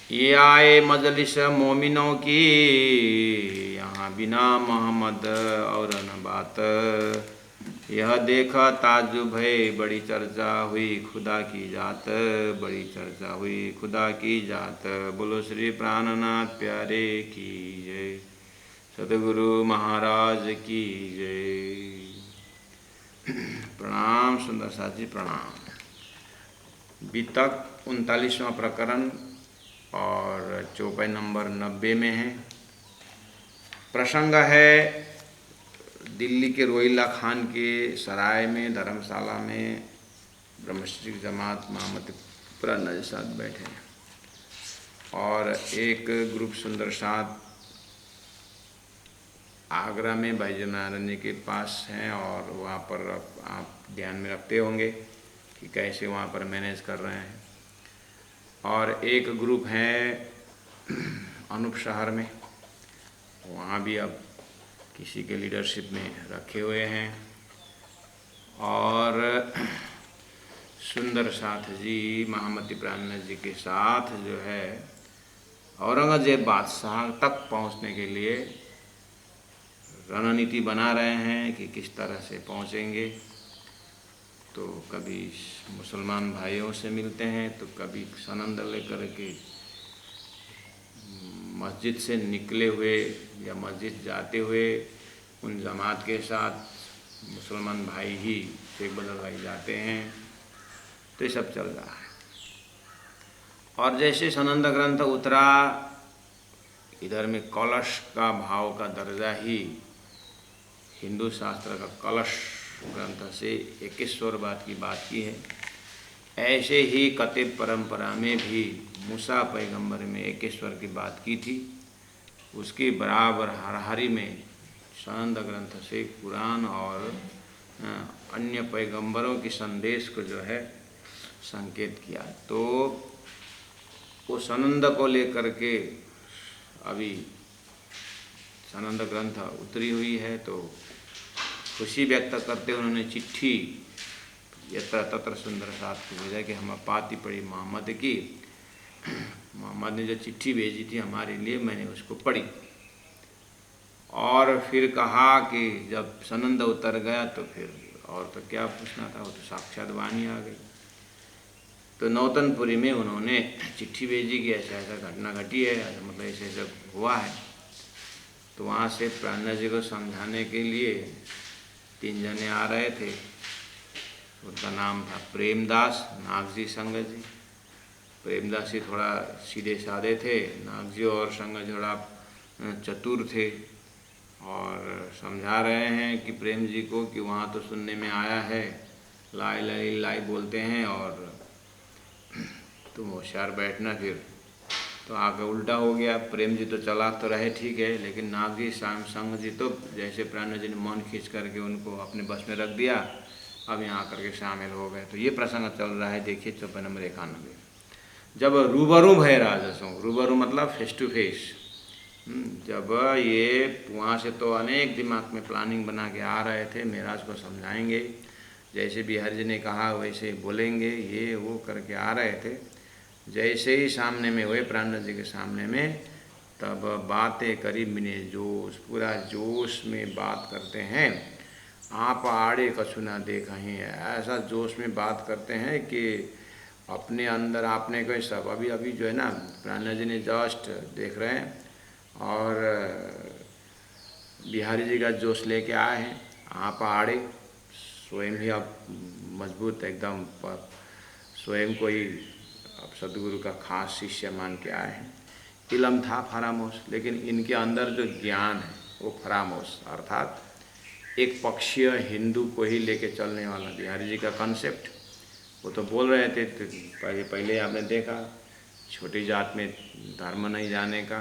ये आए मजलिस मोमिनों की, यहाँ बिना मोहम्मद और न बात। यह देखा ताज्जुब है, बड़ी चर्चा हुई खुदा की जात, बड़ी चर्चा हुई खुदा की जात। बोलो श्री प्राणनाथ प्यारे की जय, सदगुरु महाराज की जय। प्रणाम सुंदर साथ जी, प्रणाम। बीतक 39वां प्रकरण और चौपाई नंबर 90 में है। प्रसंग है दिल्ली के रोहिल्ला खान के सराय में, धर्मशाला में ब्रह्मश्री जमात मोहम्मद पुराना के साथ बैठे हैं और एक ग्रुप सुंदर साथ आगरा में भाईजनारण्य के पास हैं और वहाँ पर आप ध्यान में रखते होंगे कि कैसे वहाँ पर मैनेज कर रहे हैं। और एक ग्रुप है अनूप शहर में, वहाँ भी अब किसी के लीडरशिप में रखे हुए हैं। और सुंदर साथ जी महामती प्राणनाथ जी के साथ जो है औरंगजेब बादशाह तक पहुँचने के लिए रणनीति बना रहे हैं कि किस तरह से पहुँचेंगे। तो कभी मुसलमान भाइयों से मिलते हैं, तो कभी सनंद लेकर के मस्जिद से निकले हुए या मस्जिद जाते हुए उन जमात के साथ मुसलमान भाई ही फेंक बदलवाई जाते हैं। तो ये सब चल रहा है। और जैसे सनंद ग्रंथ उतरा, इधर में कलश का भाव का दर्जा ही हिंदू शास्त्र का कलश ग्रंथ से एकेश्वरवाद की बात की है। ऐसे ही कतिब परंपरा में भी मूसा पैगंबर में एकेश्वर की बात की थी। उसके बराबर हरहरी में सनंद ग्रंथ से कुरान और अन्य पैगंबरों के संदेश को जो है संकेत किया। तो वो सनंद को लेकर के अभी सनंद ग्रंथ उतरी हुई है, तो खुशी व्यक्त करते उन्होंने चिट्ठी यत्र तत्र सुंदर साथ को भेजा कि हम पाती पड़ी मोहम्मद की। मोहम्मद ने जो चिट्ठी भेजी थी हमारे लिए, मैंने उसको पढ़ी और फिर कहा कि जब सनंद उतर गया तो फिर और तो क्या पूछना था, वो तो साक्षात वाणी आ गई। तो नौतनपुरी में उन्होंने चिट्ठी भेजी कि ऐसा ऐसा घटना घटी है, मतलब ऐसे ऐसा हुआ है। तो वहाँ से प्राणनाथ जी को समझाने के लिए 3 जने आ रहे थे। उनका नाम था प्रेमदास, नागजी, संगत जी। प्रेमदास जी थोड़ा सीधे साधे थे, नागजी और संगत थोड़ा चतुर थे और समझा रहे हैं कि प्रेम जी को कि वहाँ तो सुनने में आया है लाई लाई लाई बोलते हैं और तुम होशियार बैठना। फिर तो आगे उल्टा हो गया। प्रेम जी तो चला तो रहे ठीक है, लेकिन नागजी संग जी तो जैसे प्राणनाथ जी ने मन खींच करके उनको अपने बस में रख दिया, अब यहाँ आकर के शामिल हो गए। तो ये प्रसंग चल रहा है, देखिए चौपाई नंबर 91। जब रूबरू भय राजसों, रूबरू मतलब फेस टू फेस। जब ये वहाँ से तो अनेक दिमाग में प्लानिंग बना के आ रहे थे, महाराज को समझाएंगे, जैसे बिहारी जी ने कहा वैसे बोलेंगे, ये वो करके आ रहे थे। जैसे ही सामने में हुए प्राणनाथ जी के सामने में, तब बातें करी बिने जोश, पूरा जोश में बात करते हैं। आप आड़े कछु ना देखा ही, ऐसा जोश में बात करते हैं कि अपने अंदर आपने कोई सब अभी अभी जो है ना प्राणनाथ जी ने जस्ट देख रहे हैं और बिहारी जी का जोश लेके आए हैं। आप आड़े स्वयं ही आप मजबूत एकदम स्वयं को ही अब सदगुरु का खास शिष्य मान के आए हैं। इलम था फरामोश, लेकिन इनके अंदर जो ज्ञान है वो फरामोश, अर्थात एक पक्षीय हिंदू को ही लेके चलने वाला बिहारी जी का कॉन्सेप्ट। वो तो बोल रहे थे पहले आपने देखा, छोटी जात में धर्म नहीं जाने का,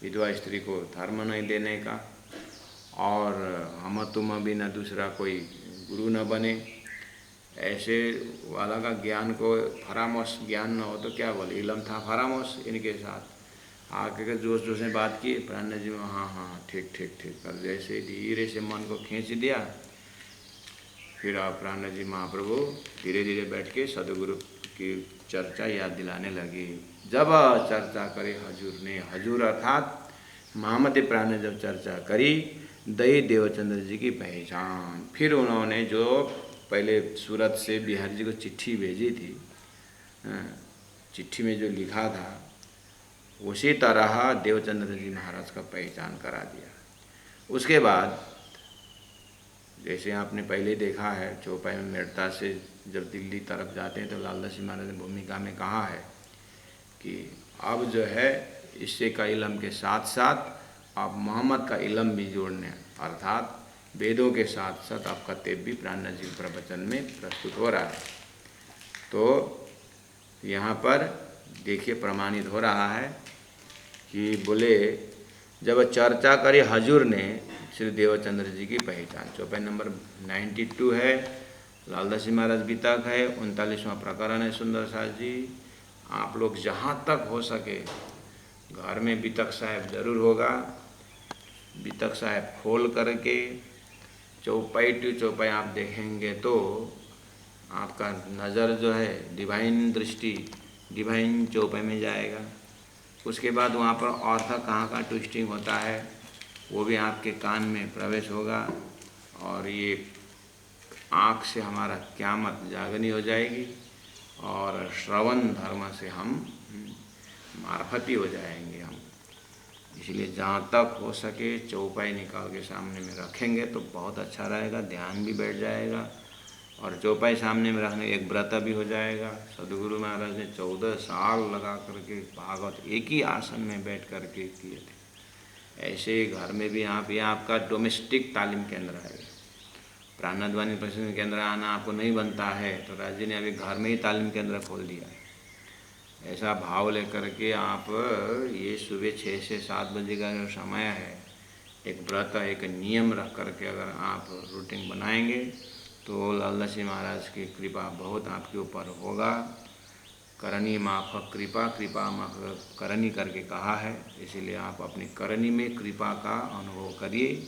विधवा स्त्री को धर्म नहीं देने का, और हम तुम भी न दूसरा कोई गुरु न बने, ऐसे वाला का ज्ञान को फरामोश ज्ञान न हो तो क्या बोले, इलम था फरामोश। इनके साथ आके के जोश जोश में बात की प्राणनाथ जी में, हाँ हाँ ठीक ठीक ठीक कर, जैसे धीरे से मन को खींच दिया। फिर आप प्राणनाथ जी महाप्रभु धीरे धीरे बैठ के सदगुरु उसकी चर्चा याद दिलाने लगी। जब चर्चा करे हजूर ने, हजूर अर्थात महामती प्राण ने जब चर्चा करी दई देवचंद्र जी की पहचान, फिर उन्होंने जो पहले सूरत से बिहारी जी को चिट्ठी भेजी थी, चिट्ठी में जो लिखा था उसी तरह देवचंद्र जी महाराज का पहचान करा दिया। उसके बाद जैसे आपने पहले देखा है चौपाई में मेड़ता से जब दिल्ली तरफ जाते हैं तो लालदास जी महाराज ने भूमिका में कहा है कि अब जो है इससे का इलम के साथ साथ आप मोहम्मद का इलम भी जोड़ने, अर्थात वेदों के साथ साथ आपका तेब भी प्राणनाथ जी प्रवचन में प्रस्तुत हो रहा है। तो यहाँ पर देखिए प्रमाणित हो रहा है कि बोले जब चर्चा करी हजूर ने श्री देवचंद्र जी की पहचान, चौपाई नंबर 92 है, लालदास जी महाराज वितक है, 39वां प्रकरण है सुंदर सास जी। आप लोग जहाँ तक हो सके घर में वितक साहब जरूर होगा, वितक साहब खोल करके चौपाई टू चौपाई आप देखेंगे तो आपका नज़र जो है डिवाइन दृष्टि डिवाइन चौपाई में जाएगा। उसके बाद वहाँ पर अर्थ कहाँ ट्विस्टिंग होता है वो भी आपके कान में प्रवेश होगा, और ये आँख से हमारा क़यामत जागनी हो जाएगी और श्रवण धर्म से हम मार्फती हो जाएंगे हम। इसलिए जहाँ तक हो सके चौपाई निकाल के सामने में रखेंगे तो बहुत अच्छा रहेगा, ध्यान भी बैठ जाएगा और चौपाई सामने में रखने एक व्रत भी हो जाएगा। सदगुरु महाराज ने 14 साल लगा करके भागवत एक ही आसन में बैठ करके किए थे। ऐसे घर में भी आप, ये आपका डोमेस्टिक तालीम केंद्र है। प्राणनाथ वाणी प्रशिक्षण केंद्र आना आपको नहीं बनता है तो राज जी ने अभी घर में ही तालीम केंद्र खोल दिया है। ऐसा भाव लेकर के आप ये सुबह 6 से 7 बजे का जो समय है, एक व्रत एक नियम रख करके अगर आप रूटीन बनाएंगे तो लालदास जी महाराज की कृपा बहुत आपके ऊपर होगा। करनी माफक कृपा, कृपा माफक करनी करके कहा है, इसीलिए आप अपनी करनी में कृपा का अनुभव करिए।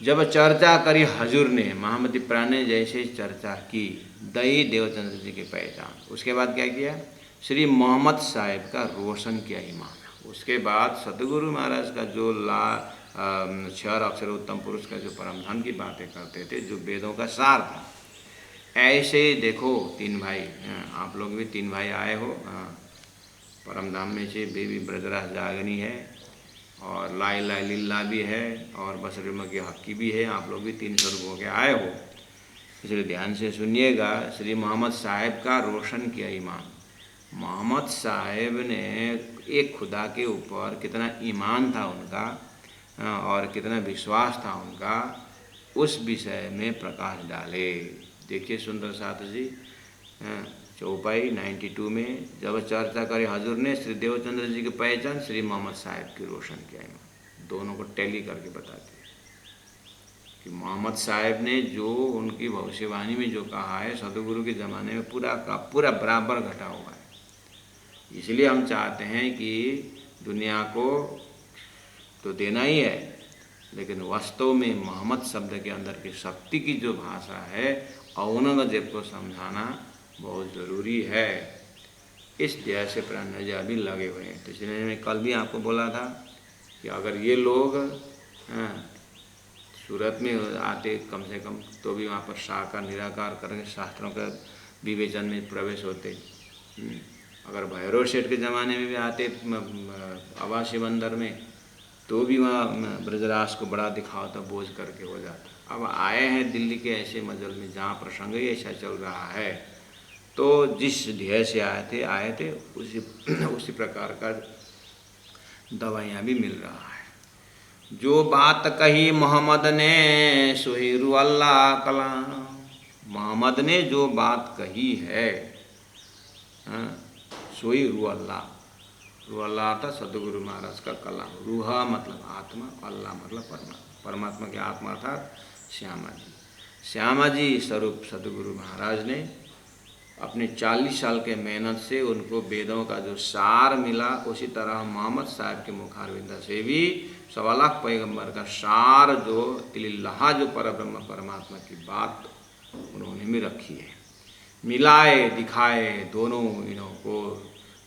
जब चर्चा करी हजूर ने, महामती प्राण ने जैसे चर्चा की दई देवचंद्र जी की पहचान, उसके बाद क्या किया, श्री मोहम्मद साहिब का रोशन किया ईमान। उसके बाद सतगुरु महाराज का जो 6 अक्षर उत्तम पुरुष का जो परम धन की बातें करते थे, जो वेदों का सार था, ऐसे देखो 3 भाई, आप लोग भी 3 भाई आए हो। परम धाम में से बेबी ब्रजराज जागनी है और लाई लाई लीला भी है और बसरिमा की हक्की भी है, आप लोग भी 3 स्वरूप हो के आए हो, इसलिए ध्यान से सुनिएगा। श्री मोहम्मद साहिब का रोशन किया ईमान। मोहम्मद साहिब ने एक खुदा के ऊपर कितना ईमान था उनका और कितना विश्वास था उनका, उस विषय में प्रकाश डाले। देखिए सुंदर साथ जी चौपाई 92 में जब चर्चा करे हजूर ने श्री देवचंद्र जी की पहचान, श्री मोहम्मद साहिब की रोशन किया ईमान, दोनों को टैली करके बताते हैं कि मोहम्मद साहिब ने जो उनकी भविष्यवाणी में जो कहा है सदगुरु के ज़माने में पूरा का पूरा बराबर घटा हुआ है। इसलिए हम चाहते हैं कि दुनिया को तो देना ही है, लेकिन वास्तव में मोहम्मद शब्द के अंदर की शक्ति की जो भाषा है औरंगजेब को समझाना बहुत ज़रूरी है। इस ध्येय से प्राणनाथ जी अभी लगे हुए हैं। तो इसलिए मैं कल भी आपको बोला था कि अगर ये लोग सूरत में आते कम से कम तो भी वहाँ पर साकार निराकार करके शास्त्रों का विवेचन में प्रवेश होते। अगर भैरव सेठ के ज़माने में भी आते आवासी बंदर में तो भी वहाँ ब्रजराज को बड़ा दिखावता बोझ करके हो जाता। अब आए हैं दिल्ली के ऐसे मजल में जहाँ प्रसंग ही ऐसा चल रहा है, तो जिस ध्येय से आए थे उसी प्रकार का दवाइयाँ भी मिल रहा है। जो बात कही मोहम्मद ने सुहेरु अल्लाह कलाम, मोहम्मद ने जो बात कही है सोई रू अल्लाह, रू अल्लाह था सदगुरु महाराज का कलाम। रूहा मतलब आत्मा, अल्लाह मतलब परमात्मा, परमात्मा की आत्मा अर्थात श्यामा जी। श्यामा जी स्वरूप सदगुरु महाराज ने अपने 40 साल के मेहनत से उनको वेदों का जो सार मिला, उसी तरह मोहम्मद साहब के मुखारविंदा से भी 1.25 लाख पैगंबर का सार जो तिलिल्लाह जो परब्रह्म परमात्मा की बात उन्होंने भी रखी है। मिलाए दिखाए दोनों को,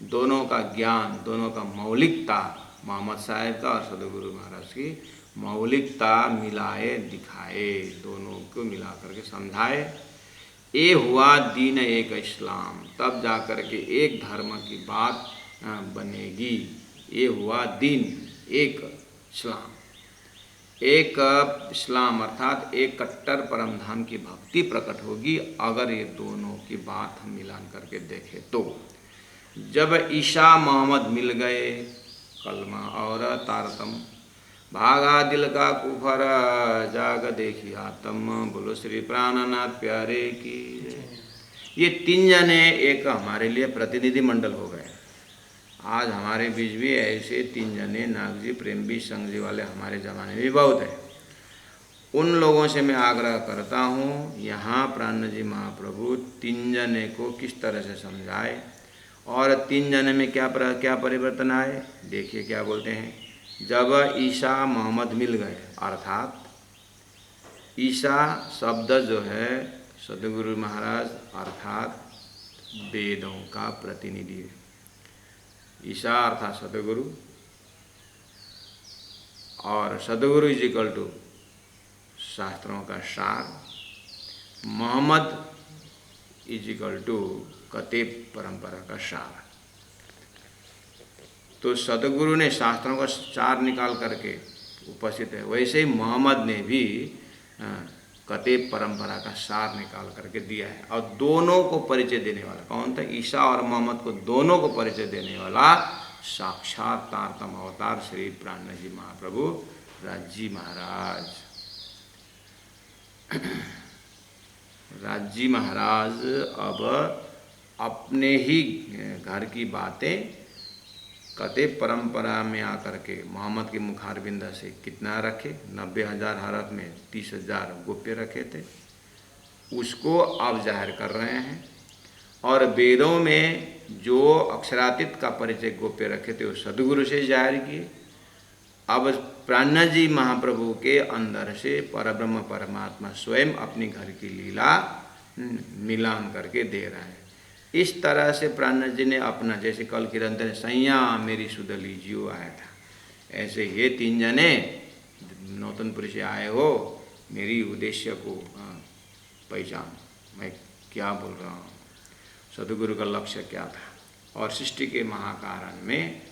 दोनों का ज्ञान, दोनों का मौलिकता, मोहम्मद साहब का और सदगुरु महाराज की मौलिकता मिलाए दिखाए, दोनों को मिला करके समझाए। ये हुआ दीन एक इस्लाम, तब जाकर के एक धर्म की बात बनेगी। ये हुआ दीन एक इस्लाम, एक इस्लाम अर्थात एक कट्टर परम धाम की भक्ति प्रकट होगी अगर ये दोनों की बात हम मिलान करके देखें तो। जब ईसा मोहम्मद मिल गए, कलमा और तारतम, भागा दिल का कुफर जाग देखी आत्म, बोलो श्री प्राणनाथ प्यारे की। ये तीन जने एक हमारे लिए प्रतिनिधि मंडल हो गए। आज हमारे बीच भी ऐसे तीन जने नागजी, प्रेमजी, संगजी वाले हमारे ज़माने में भी बहुत है। उन लोगों से मैं आग्रह करता हूँ, यहाँ प्राण जी महाप्रभु तीन जने को किस तरह से समझाए और तीन जने में क्या परिवर्तन आए। देखिए क्या बोलते हैं। जब ईसा मोहम्मद मिल गए, अर्थात ईसा शब्द जो है सदगुरु महाराज अर्थात वेदों का प्रतिनिधि है। ईसा अर्थात सदगुरु, और सदगुरु इज इक्वल टू शास्त्रों का सार, मोहम्मद इज इक्वल टू कतेब परंपरा का सार। तो सदगुरु ने शास्त्रों का सार निकाल करके उपस्थित है, वैसे ही मोहम्मद ने भी कतेब परंपरा का सार निकाल करके दिया है। और दोनों को परिचय देने वाला कौन था? ईसा और मोहम्मद को दोनों को परिचय देने वाला साक्षात तारतम अवतार श्री प्राण जी महाप्रभु राजी महाराज। राजी महाराज अब अपने ही घर की बातें कतेब परंपरा में आकर के मोहम्मद के मुखारबिंद से कितना रखे, 90,000 हरफ में 30,000 गोप्य रखे थे, उसको अब जाहिर कर रहे हैं। और वेदों में जो अक्षरातीत का परिचय गोप्य रखे थे वो सदगुरु से जाहिर किए। अब प्राण जी महाप्रभु के अंदर से परब्रह्म परमात्मा स्वयं अपनी घर की लीला मिलान करके दे रहे हैं। इस तरह से प्राण जी ने अपना, जैसे कल किरंतर सैया मेरी सुदली जियो आया था, ऐसे ये तीन जने नौतनपुरी से आए हो, मेरी उद्देश्य को पहचान, मैं क्या बोल रहा हूँ, सदगुरु का लक्ष्य क्या था। और सृष्टि के महाकारण में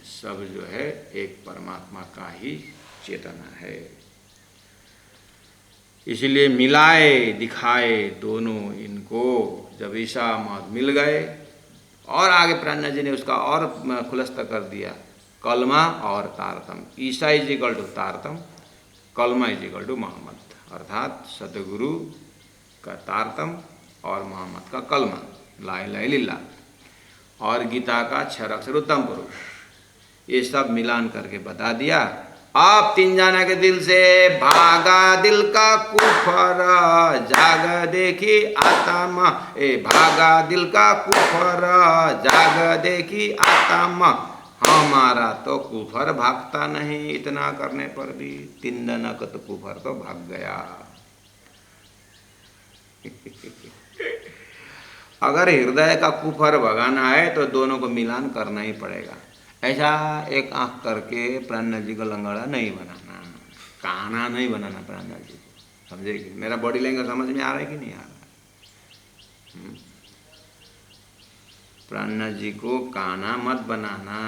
सब जो है एक परमात्मा का ही चेतना है। इसलिए मिलाए दिखाए दोनों इनको। जब ईसा मोहम्मद मिल गए और आगे प्राण जी ने उसका और खुलस्त कर दिया, कलमा और तारतम। ईसा इज इक्वल टू तारतम, कलमा इज इक्वल टू मोहम्मद, अर्थात सतगुरु का तारतम और मोहम्मद का कलमा, ला इलाहा इल्लल्लाह, और गीता का 6 अक्षर उत्तम पुरुष। ये सब मिलान करके बता दिया। आप तीन जाना के दिल से भागा दिल का कुफर, जाग देखी आत्मा, भागा दिल का कुफर, जाग देखी आत्मा, हमारा तो कुफर भागता नहीं, इतना करने पर भी तीन जना का तो कुफर तो भाग गया। अगर हृदय का कुफर भगाना है तो दोनों को मिलान करना ही पड़ेगा। ऐसा एक आंख करके प्राण जी को लंगड़ा नहीं बनाना, काना नहीं बनाना प्राण जी को, समझेगी? मेरा बॉडी लैंग्वेज समझ में आ रहा है कि नहीं आ रहा? प्राण जी को काना मत बनाना।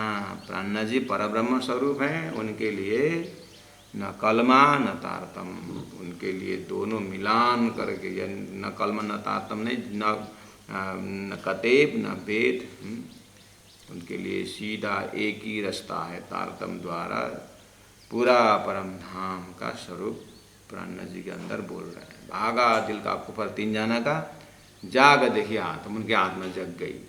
प्राण जी परब्रह्म स्वरूप हैं, उनके लिए न कलमा न तारतम, उनके लिए दोनों मिलान करके, न कलमा न तारतम नहीं, न कतेब न वेद, उनके लिए सीधा एक ही रास्ता है, तारतम द्वारा पूरा परम धाम का स्वरूप प्राण जी के अंदर बोल रहे हैं। भागा दिल का कुफर तीन जाना का, जाग देखिए आत्मा, उनके आत्मा जग गई।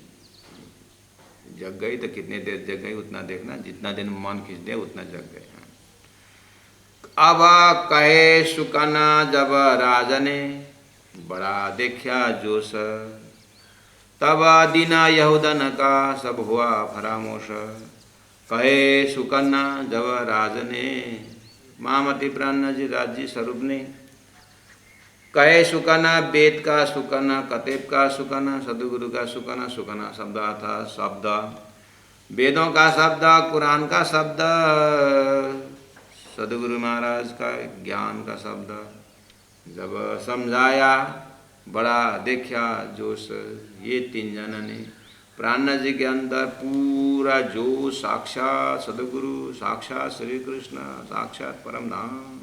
जग गई तो कितने देर जग गई उतना देखना, जितना दिन मन खींच दे उतना जग गए। अब कहे सुकना जब राजने, बड़ा देखा जोश, तब दीना यहूदन का सब हुआ फरामोश। कहे सुकन्ना जब राजने, मामति प्राण जी राज्य स्वरूप ने, कहे सुकना, वेद का सुकना, कतेब का सुकना, सदगुरु का सुकना। सुकना शब्द था शब्द, वेदों का शब्द, कुरान का शब्द, सदगुरु महाराज का ज्ञान का शब्द। जब समझाया, बड़ा देखा जोश, ये तीन जनों ने प्राणनाथ जी के अंदर पूरा जो साक्षात सदगुरु, साक्षात श्री कृष्ण, साक्षात परम धाम,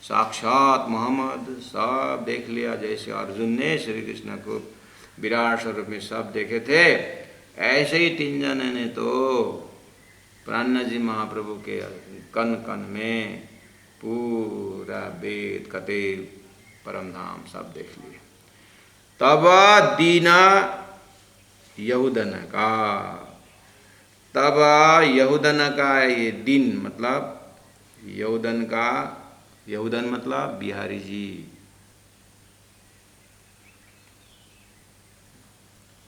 साक्षात मोहम्मद सब देख लिया। जैसे अर्जुन ने श्री कृष्ण को विराट स्वरूप में सब देखे थे, ऐसे ही तीन जने ने तो प्राणनाथ जी महाप्रभु के कन कन में पूरा वेद कतेब परम धाम सब देख लिए। तब दीना यहूदन का, तब यहूदन का ये दिन मतलब यहूदन का, यहूदन मतलब बिहारी जी।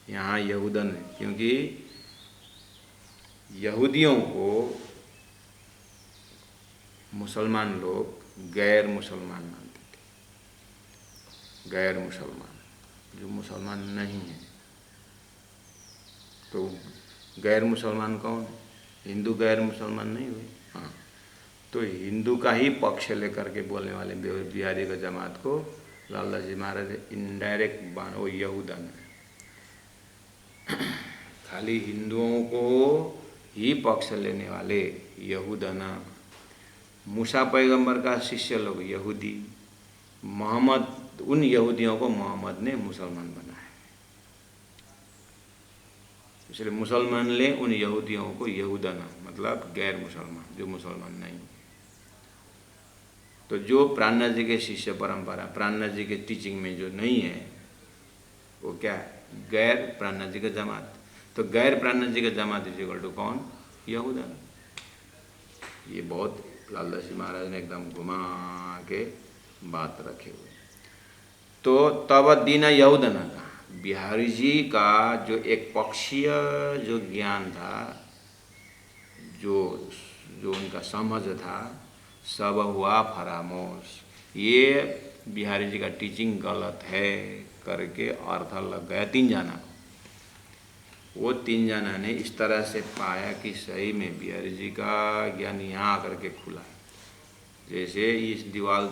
यहाँ यहूदन क्योंकि यहूदियों को मुसलमान लोग गैर मुसलमान मानते थे। गैर मुसलमान जो मुसलमान नहीं है, तो गैर मुसलमान कौन? हिंदू गैर मुसलमान नहीं हुए। हाँ, तो हिंदू का ही पक्ष लेकर के बोलने वाले बिहारी का जमात को लाला जी महाराज इनडायरेक्ट वो यहूदन है। खाली हिंदुओं को ही पक्ष लेने वाले यहूदना। मूसा पैगंबर का शिष्य लोग यहूदी, मोहम्मद, उन यहूदियों को मोहम्मद ने मुसलमान बनाया। इसलिए मुसलमान ले उन यहूदियों को यहूदना मतलब गैर मुसलमान, जो मुसलमान नहीं। तो जो प्राणनाथ जी के शिष्य परंपरा, प्राणनाथ जी के टीचिंग में जो नहीं है, वो क्या है? गैर प्राणनाथ जी का जमात। तो गैर प्राणनाथ जी का जमात इज इक्वल टू कौन? यहूदन। ये बहुत लाला जी महाराज ने एकदम घुमा के बात रखे हुए। तो तब दीना यहूदना का, बिहारी जी का जो एक पक्षीय जो ज्ञान था, जो उनका समझ था, सब हुआ फरामोश। ये बिहारी जी का टीचिंग गलत है करके अर्थ लग गया तीन जना को। वो तीन जना ने इस तरह से पाया कि सही में बिहारी जी का ज्ञान यहाँ आकर के खुला। जैसे इस दीवार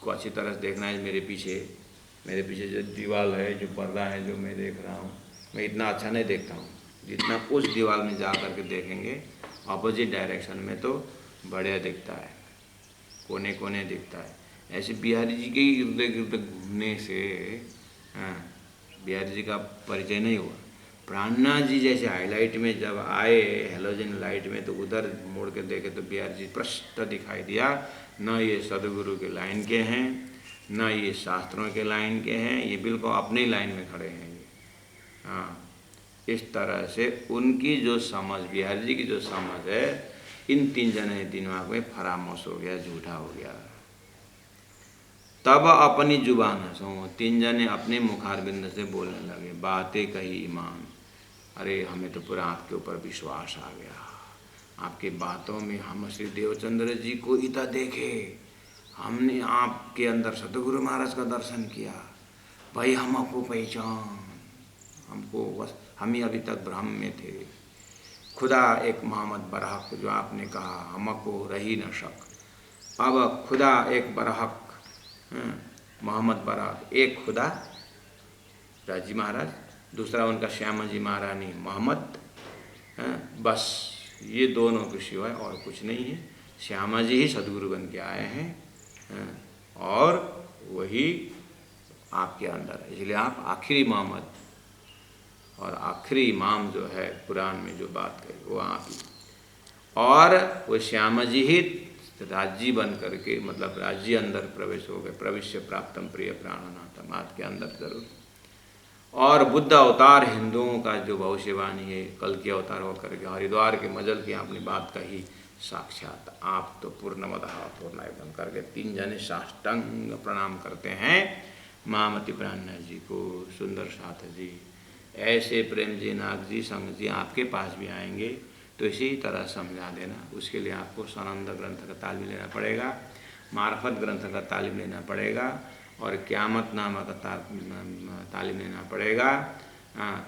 को अच्छी तरह से देखना है, मेरे पीछे जो दीवार है, जो पर्दा है, जो मैं देख रहा हूँ, मैं इतना अच्छा नहीं देखता हूँ जितना उस दीवार में जा कर के देखेंगे अपोजिट डायरेक्शन में तो बढ़िया दिखता है, कोने कोने दिखता है। ऐसे बिहारी जी के इर्द गिर्द घूमने से बिहारी जी का परिचय नहीं हुआ। प्राणनाथ जी जैसे हाईलाइट में जब आए हेलोजन लाइट में, तो उधर मोड़ के देखे तो बिहारी जी स्पष्ट दिखाई दिया। न ये सदगुरु के लाइन के हैं, न ये शास्त्रों के लाइन के हैं, ये बिल्कुल अपने लाइन में खड़े हैं। हाँ, इस तरह से उनकी जो समझ, बिहारी जी की जो समझ है, इन तीन जने दिमाग में फरामोश हो गया, झूठा हो गया। तब अपनी जुबान हंसो, तीन जने अपने मुखारबिंद से बोलने लगे, बातें कही ईमान। अरे हमें तो पूरा आपके ऊपर विश्वास आ गया, आपके बातों में हम श्री देवचंद्र जी को इतना देखे, हमने आपके अंदर सतगुरु महाराज का दर्शन किया भाई, हमको पहचान, हमको बस, हम ही अभी तक भ्रम में थे। खुदा एक मोहम्मद बरहक जो आपने कहा, हमको रही न शक। अब खुदा एक बरहक, मोहम्मद बरहक, एक खुदा राजी महाराज, दूसरा उनका श्यामा जी महारानी मोहम्मद, बस ये दोनों के सिवाय और कुछ नहीं है। श्यामा जी ही सदगुरु बन के आए हैं और वही आपके अंदर है, इसलिए आप आखिरी मोहम्मद और आखिरी इमाम जो है कुरान में जो बात कही वो आप ही। और वो श्यामा जी ही राज्य बन करके, मतलब राज्य अंदर प्रवेश हो गए, प्रविश्य प्राप्तम प्रिय प्राणनाथम, आपके अंदर जरूर। और बुद्ध अवतार हिंदुओं का जो भविष्यवाणी है, कल के अवतार होकर के हरिद्वार के मजल की आपने बात कही, साक्षात आप तो पूर्णमदः पूर्णाय बन करके तीन जने साष्टांग प्रणाम करते हैं महामती प्राणनाथ जी को, सुंदर साथ जी। ऐसे प्रेम जी, नाग जी, संग जी आपके पास भी आएंगे तो इसी तरह समझा देना। उसके लिए आपको सनंद ग्रंथ का ताल भी लेना पड़ेगा। मार्फत ग्रंथ का तालीम लेना पड़ेगा और क़यामत नामा का तालीम लेना पड़ेगा।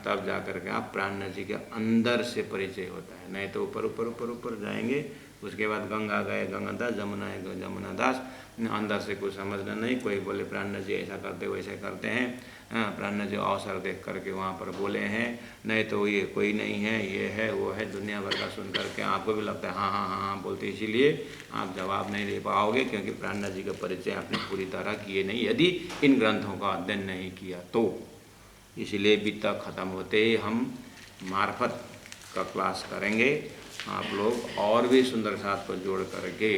तब जा कर के आप प्राणनाथ जी के अंदर से परिचय होता है। नहीं तो ऊपर ऊपर ऊपर ऊपर जाएंगे, उसके बाद गंगा गए गंगादास, जमुना है जमुना दास, अंदर से कुछ समझना नहीं। कोई बोले प्राणनाथ जी ऐसा करते वैसे करते हैं, प्राणनाथ जी अवसर देख करके वहाँ पर बोले हैं, नहीं तो ये कोई नहीं है, ये है वो है, दुनिया भर का सुन करके आपको भी लगता है हाँ हाँ हाँ हाँ बोलते, इसीलिए आप जवाब नहीं दे पाओगे, क्योंकि प्राणनाथ जी का परिचय आपने पूरी तरह किए नहीं, यदि इन ग्रंथों का अध्ययन नहीं किया तो। इसीलिए बीता ख़त्म होते ही हम मार्फत का क्लास करेंगे। आप लोग और भी सुंदर साथ को जोड़ करके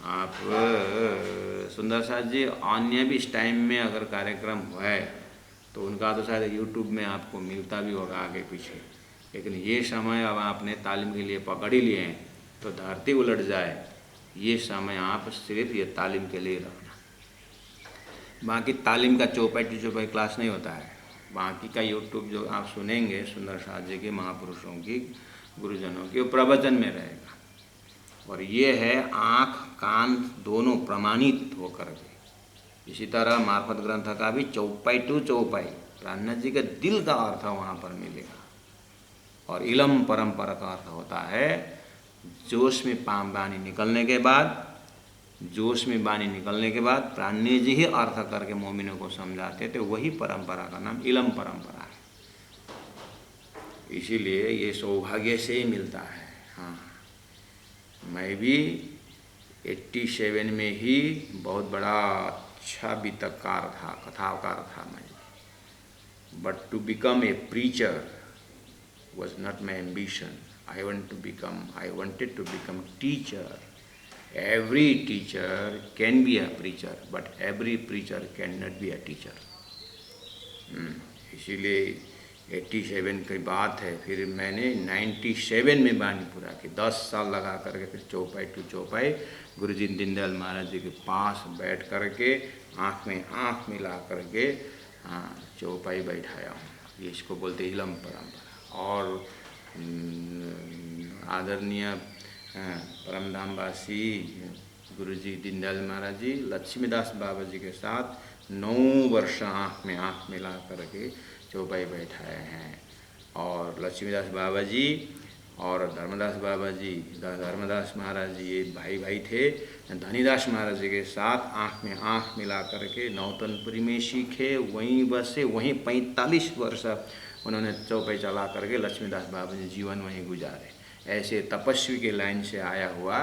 आप सुंदर साथ जी अन्य भी इस टाइम में अगर कार्यक्रम है तो उनका तो शायद यूट्यूब में आपको मिलता भी होगा आगे पीछे, लेकिन ये समय अब आपने तालीम के लिए पकड़ ही लिए हैं तो धरती उलट जाए, ये समय आप सिर्फ ये तालीम के लिए रखना। बाकी तालीम का चौपाई टू चौपाई क्लास नहीं होता है, बाकी का यूट्यूब जो आप सुनेंगे सुंदर साथ जी के, महापुरुषों की, गुरुजनों की, वो प्रवचन में रहेगा। और ये है आँख कान दोनों प्रमाणित होकर के। इसी तरह मार्फत ग्रंथ का भी चौपाई टू चौपाई प्राणनाथ जी के दिल का अर्थ वहाँ पर मिलेगा। और इलम परंपरा का अर्थ होता है जोश में बाणी निकलने के बाद, जोश में बाणी निकलने के बाद प्राणनाथ जी ही अर्थ करके मोमिनों को समझाते थे, वही परंपरा का नाम इलम परंपरा है। इसीलिए ये सौभाग्य से ही मिलता है। हाँ, मैं भी 87 में ही बहुत बड़ा अच्छा बीतककार था, कथाकार था मैं, but to become a preacher was not my ambition. I wanted to become teacher. Every teacher can be a preacher, but every preacher cannot be a teacher. इसीलिए 87 की बात है, फिर मैंने 97 में बानी पूरा की, 10 साल लगा करके फिर चौपाई टू चौपाई गुरुजी दीनदयाल महाराज जी के पास बैठ करके आँख में आँख मिला करके चौपाई बैठाया हूँ। ये इसको बोलते इलम परंपरा। और आदरणीय परमधामवासी गुरुजी दीनदयाल महाराज जी लक्ष्मीदास बाबा जी के साथ 9 वर्ष आँख में आँख मिला करके चौपाई बैठाए हैं। और लक्ष्मीदास बाबा जी और धर्मदास बाबा जी, धर्मदास महाराज जी ये भाई भाई थे। धनीदास महाराज जी के साथ आँख में आँख मिला करके नौतनपुरी में सीखे, वहीं बसे, वहीं 45 वर्ष उन्होंने चौपाई चला करके लक्ष्मीदास बाबा जी जीवन वहीं गुजारे। ऐसे तपस्वी के लाइन से आया हुआ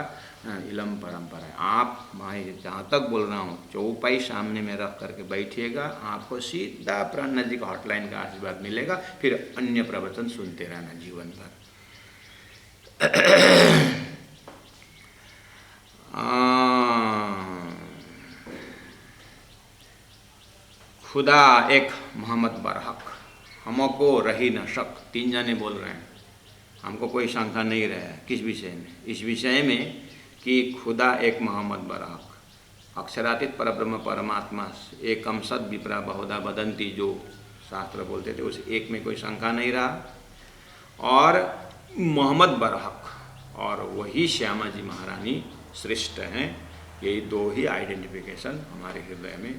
इलम परंपरा है। आप मैं जहाँ तक बोल रहा हूँ चौपाई सामने में रख करके बैठिएगा, आपको सीधा प्राणनाथ जी का हॉटलाइन का आशीर्वाद मिलेगा, फिर अन्य प्रवचन सुनते रहना जीवन भर। खुदा एक मोहम्मद बरहक, हमको रही न शक। 3 जने बोल रहे हैं, हमको कोई शंका नहीं रहा है किस विषय में, इस विषय में कि खुदा एक मोहम्मद बरहक, अक्षरातीत परब्रह्म परमात्मा एकम सद विप्रा बहुधा बदंती, जो शास्त्र बोलते थे उस एक में कोई शंका नहीं रहा। और मोहम्मद बरहक और वही श्यामा जी महारानी श्रेष्ठ हैं, यही 2 ही आइडेंटिफिकेशन हमारे हृदय में।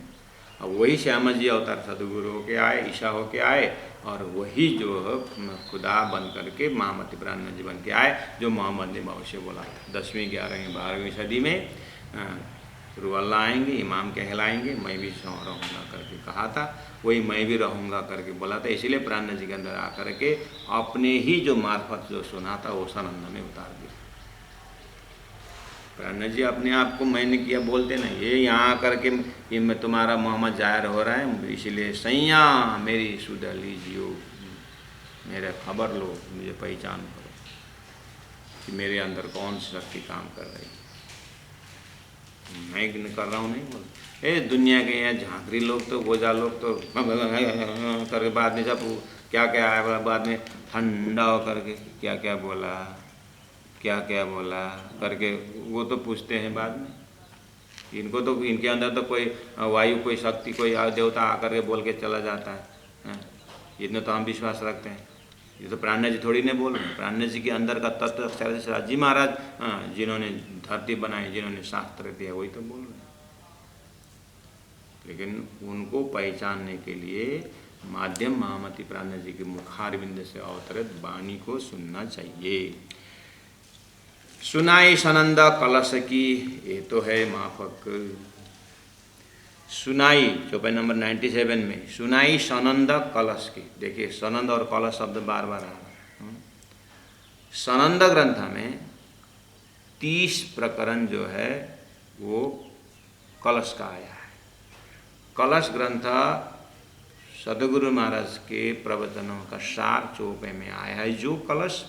अब वही श्यामा जी अवतार सदगुरु होके आए, ईशा होके आए, और वही जो खुदा बन करके महामती प्राणनाथ जी बन के आए, जो मोहम्मद ने भविष्य बोला था 10वीं 11वीं 12वीं सदी में रुअल्लाह आएंगे, इमाम कहलाएंगे, मैं भी रहूँगा करके कहा था, वही मैं भी रहूँगा करके बोला था। इसीलिए प्राणनाथ जी के अंदर आकर के अपने ही जो मार्फत जो सुना था वो सनंद में उतार दिया। प्राणनाथ जी अपने आप को मैंने किया बोलते नहीं, ये यहाँ आकर के ये मैं तुम्हारा मोहम्मद जाहिर हो रहा है, इसलिए सैया मेरी सुध लीजियो, मेरे खबर लो, मुझे पहचान करो कि मेरे अंदर कौन सी शक्ति काम कर रही है। मैं कर रहा हूँ नहीं बोल, ए दुनिया के यहाँ झांकरी लोग तो गोजा लोग तो करके बाद में सब क्या क्या आया, बाद में ठंडा हो करके क्या क्या बोला, क्या क्या बोला करके वो तो पूछते हैं बाद में। इनको तो इनके अंदर तो कोई वायु, कोई शक्ति, कोई देवता आकर के बोल के चला जाता है, इतना तो हम विश्वास रखते हैं। ये तो प्राणनाथ जी थोड़ी ने बोल रहे हैं, प्राणनाथ जी के अंदर का तत्व अक्षर से जी महाराज, हाँ, जिन्होंने धरती बनाई, जिन्होंने शास्त्र दिया, वही तो बोल रहे हैं। लेकिन उनको पहचानने के लिए माध्यम महामती प्राणनाथ जी के मुखारविंद से अवतरित वाणी को सुनना चाहिए। सुनाई सनंद कलश की, ये तो है माफक। सुनाई चौपाई नंबर 97 में, सुनाई सनंद कलश की। देखिए सनंद और कलश शब्द बार बार आ रहा है। सनंद ग्रंथ में 30 प्रकरण जो है वो कलश का आया है। कलश ग्रंथ सदगुरु महाराज के प्रवचनों का सार चौपाई में आया है, जो कलश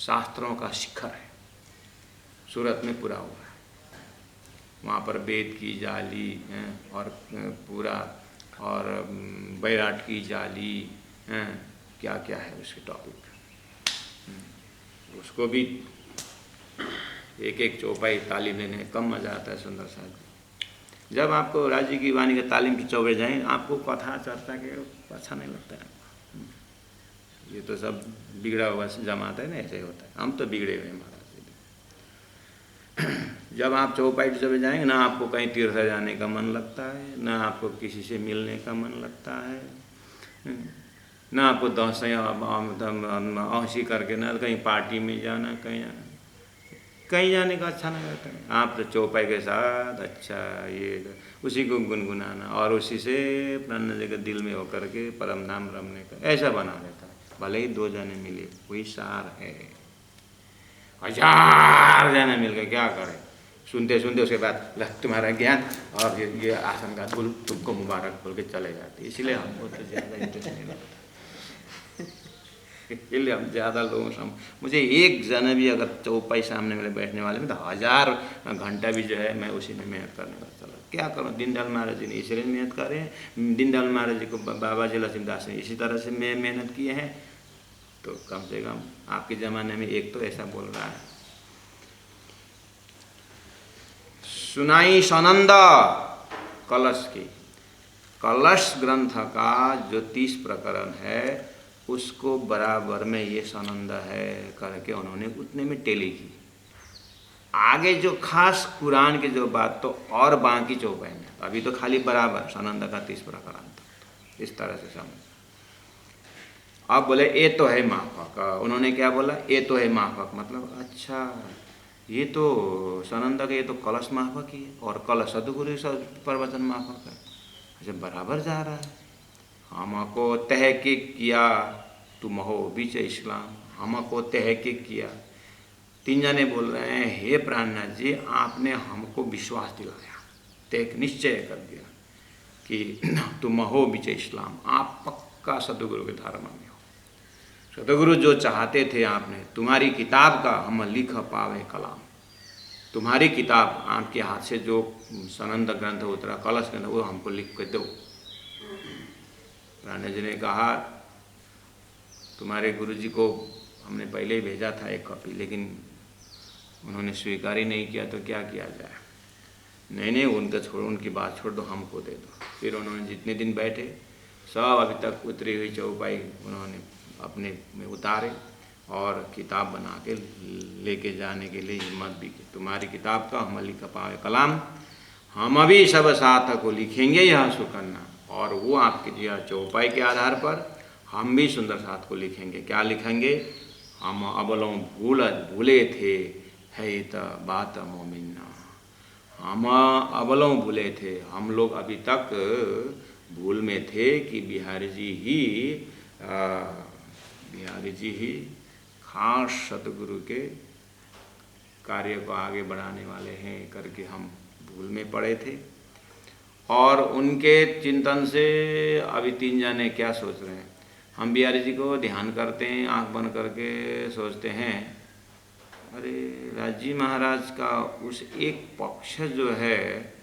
शास्त्रों का शिखर है, सूरत में पूरा हुआ है। वहाँ पर वेद की जाली और पूरा, और बैराट की जाली, क्या क्या है उसके टॉपिक, उसको भी एक एक चौपाई तालीम लेने कम मज़ा आता है। सुंदर साहब जब आपको राजी की वाणी के तालीम की चौबे जाएँ, आपको कथा चर्चा के अच्छा नहीं लगता है। ये तो सब बिगड़ा हुआ जमात है ना, ऐसे होता है। हम तो बिगड़े हुए हैं महाराज। जब आप चौपाई चौबे जाएंगे ना, आपको कहीं तीर्थ जाने का मन लगता है, ना आपको किसी से मिलने का मन लगता है, ना आपको औसी करके ना कहीं पार्टी में जाना, कहीं जाने का अच्छा नहीं लगता है। आप तो चौपाई के साथ अच्छा ये उसी को गुनगुनाना और उसी से प्राण जगह दिल में होकर के परम धाम रमने का ऐसा बना रहता है। भले ही 2 जने मिले, वही सार है। 1000 जने मिलकर क्या करें, सुनते सुनते उसके बाद तुम्हारा ज्ञान और ये आसन का बोल तुमको मुबारक बोल के चले जाते। इसलिए हमको तो ज़्यादा इंटरेस्ट नहीं लगता। इसलिए हम ज़्यादा लोगों से, मुझे एक जने भी अगर चौपाई सामने मेरे बैठने वाले में तो 1000 घंटा भी जो है मैं उसी में मेहनत करने का चला। क्या करूँ, दीनदयाल महाराज जी ने इसलिए मेहनत करे हैं, दीनदयाल महाराज जी को बाबा जी लक्ष्मीदास ने इसी तरह से मेहनत किए हैं। तो कम से कम आपके ज़माने में एक तो ऐसा बोल रहा है। सुनाई सनंद कलश की, कलश ग्रंथ का जो 30 प्रकरण है उसको बराबर में ये सनंद है करके उन्होंने उतने में टेली की। आगे जो खास कुरान की जो बात तो और बाकी चौपाई में, अभी तो खाली बराबर सनंद का 30 प्रकरण था। इस तरह से समझ। अब बोले ये तो है माफक, उन्होंने क्या बोला, ये तो है माफक, मतलब अच्छा ये तो सनंद का, ये तो कलश माफक ही है और कलश सदगुरु प्रवचन माफक है। अच्छा बराबर जा रहा है। हमको तहकीक किया तुम हो बीच इस्लाम, हमको तहकीक किया। 3 जने बोल रहे हैं, हे प्राणनाथ जी आपने हमको विश्वास दिलाया, तय निश्चय कर दिया कि तुम हो बीच इस्लाम, आप पक्का सदगुरु के धर्म में हो। सदगुरु जो चाहते थे आपने, तुम्हारी किताब का हम लिख पावे कलाम, तुम्हारी किताब आपके हाथ से जो सनंद ग्रंथ उतरा, कलश ग्रंथ, वो हमको लिख के दो। प्राणनाथ जी ने कहा तुम्हारे गुरुजी को हमने पहले ही भेजा था एक कॉपी, लेकिन उन्होंने स्वीकार ही नहीं किया, तो क्या किया जाए। नहीं उनका छोड़ो, उनकी बात छोड़ दो, हमको दे दो। फिर उन्होंने जितने दिन बैठे सब अभी तक उतरी हुई चौपाई उन्होंने अपने में उतारे और किताब बना के लेके जाने के लिए हिम्मत भी की। तुम्हारी किताब का हम लिख पावे कलाम, हम अभी सब साथ को लिखेंगे यह सुकन्ना, और वो आपकी दिया चौपाई के आधार पर हम भी सुंदर साथ को लिखेंगे। क्या लिखेंगे, हम अबलों भूले थे है तो बात मोमिन्ना, हम अबलों भूले थे, हम लोग अभी तक भूल में थे कि बिहारी जी ही खास सतगुरु के कार्य को आगे बढ़ाने वाले हैं करके हम भूल में पड़े थे। और उनके चिंतन से अभी 3 जने क्या सोच रहे हैं, हम बिहारी जी को ध्यान करते हैं, आंख बंद करके सोचते हैं, अरे राजी महाराज का उस एक पक्ष जो है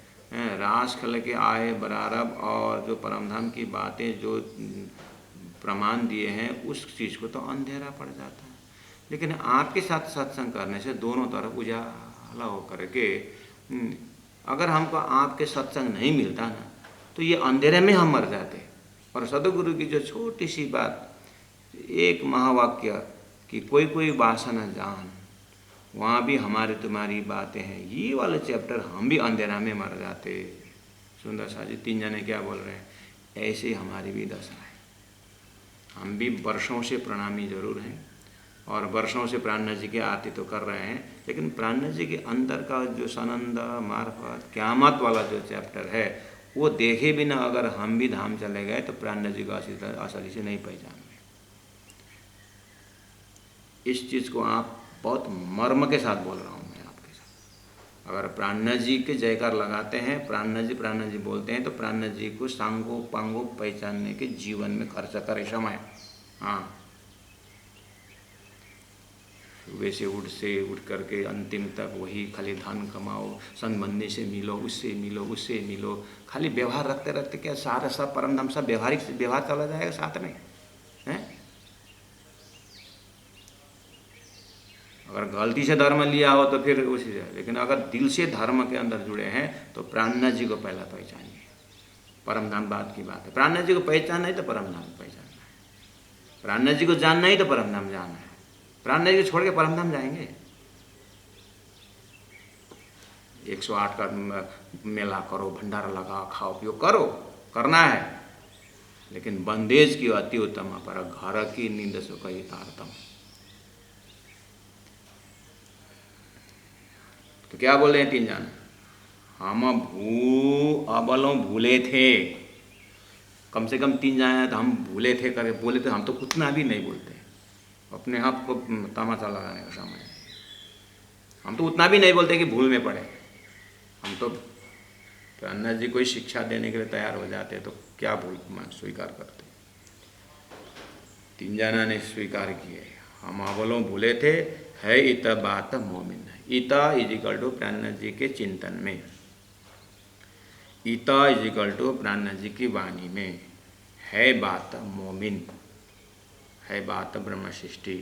रास खल के आए बरारब और जो परमधाम की बातें जो प्रमाण दिए हैं, उस चीज़ को तो अंधेरा पड़ जाता है। लेकिन आपके साथ सत्संग करने से दोनों तरफ उजाला होकर के, अगर हमको आपके सत्संग नहीं मिलता ना, तो ये अंधेरे में हम मर जाते। और सदगुरु की जो छोटी सी बात, एक महावाक्य कि कोई कोई वासना जान, वहाँ भी हमारे तुम्हारी बातें हैं, ये वाला चैप्टर हम भी अंधेरा में मर जाते। सुंदर सा जी 3 जने क्या बोल रहे हैं, ऐसे हमारी भी दशा है। हम भी वर्षों से प्रणामी जरूर हैं और वर्षों से प्राणनाथ जी के आरती तो कर रहे हैं, लेकिन प्राणनाथ जी के अंदर का जो सनंदा मार्फत क्यामत वाला जो चैप्टर है वो देखे बिना अगर हम भी धाम चले गए तो प्राणनाथ जी को असली से नहीं पहचान। इस चीज़ को आप बहुत मर्म के साथ बोल रहा हूँ मैं आपके साथ। अगर प्राणनाथ जी के जयकार लगाते हैं, प्राणनाथ जी बोलते हैं, तो प्राणनाथ जी को सांगो पांगो पहचानने के जीवन में खर्च करे समय। हाँ, सुबह से उठ करके अंतिम तक वही खाली धन कमाओ, संबंधी से मिलो, उससे मिलो, खाली व्यवहार रखते रखते क्या सारा सब परम धाम सब व्यवहार चला जाएगा साथ में हैं। अगर गलती से धर्म लिया हो तो फिर उसी से, लेकिन अगर दिल से धर्म के अंदर जुड़े हैं तो प्राणनाथ जी को पहला पहचानिए। परम धाम बात की बात है, प्राणनाथ जी को पहचानना ही तो परम धाम पहचानना है, प्राणनाथ जी को जानना ही तो परम धाम जाना है। प्राणनाथ जी को छोड़ के परम धाम जाएंगे? 108 का मेला करो, भंडारा लगा, खाओ पियो करो, करना है, लेकिन बंदेज की अति उत्तम पर घर की नींद सो कही तारतम। तो क्या बोल रहे हैं 3 जन, हम अबलों भूले थे। कम से कम 3 जन तो हम भूले थे करे बोले थे, हम तो उतना भी नहीं बोलते अपने आप को तमाचा लगाने का समय। हम तो उतना भी नहीं बोलते कि भूल में पड़े। हम तो प्राणनाथ जी को ही शिक्षा देने के लिए तैयार हो जाते, तो क्या भूल स्वीकार करते। 3 जना ने स्वीकार किए, हम अबलों भूले थे, है इत बात मोमिन। ईता इजिकल टू प्राणनाथ जी के चिंतन में, ईता इजिकल टू प्राणनाथ जी की वाणी में, है बात मोमिन, है बात ब्रह्म सृष्टि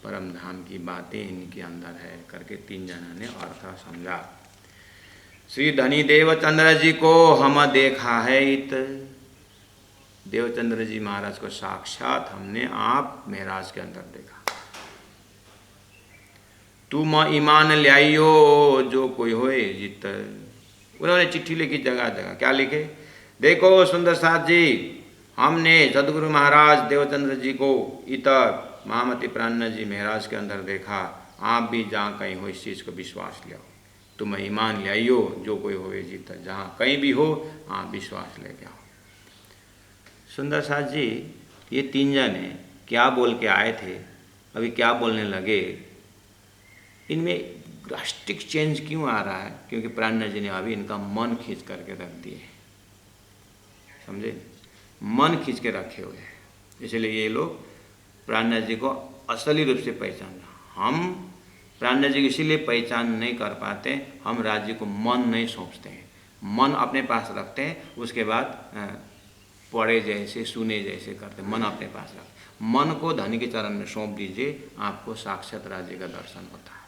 परम धाम की बातें इनके अंदर है करके 3 जना ने अर्थ समझा। श्री धनी देवचंद्र जी को हम देखा है इत, देवचंद्र जी महाराज को साक्षात हमने आप महाराज के अंदर देखा। तुम ईमान ल्याइयो जो कोई होए जित, उन्होंने चिट्ठी लिखी जगह जगह, क्या लिखे, देखो सुंदर साथ जी, हमने सदगुरु महाराज देवचंद्र जी को इतर महामती प्राणनाथ जी महाराज के अंदर देखा, आप भी जहाँ कहीं हो इस चीज़ को विश्वास लिया, तुम ईमान ल्याइयो जो कोई होए जित, जहाँ कहीं भी हो आप विश्वास लेके आओ। सुंदर साथ जी ये 3 जने क्या बोल के आए थे, अभी क्या बोलने लगे, इनमें ड्रास्टिक चेंज क्यों आ रहा है? क्योंकि प्राणनाथ जी ने अभी इनका मन खींच करके रख दिए, समझे, मन खींच के रखे हुए हैं, इसलिए ये लोग प्राणनाथ जी को असली रूप से पहचानना। हम प्राणनाथ जी को इसीलिए पहचान नहीं कर पाते, हम राज्य को मन नहीं सौंपते हैं, मन अपने पास रखते हैं, उसके बाद पढ़े जैसे सुने जैसे करते, मन अपने पास रखते। मन को धनी के चरण में सौंप दीजिए, आपको साक्षात राज्य का दर्शन होता है।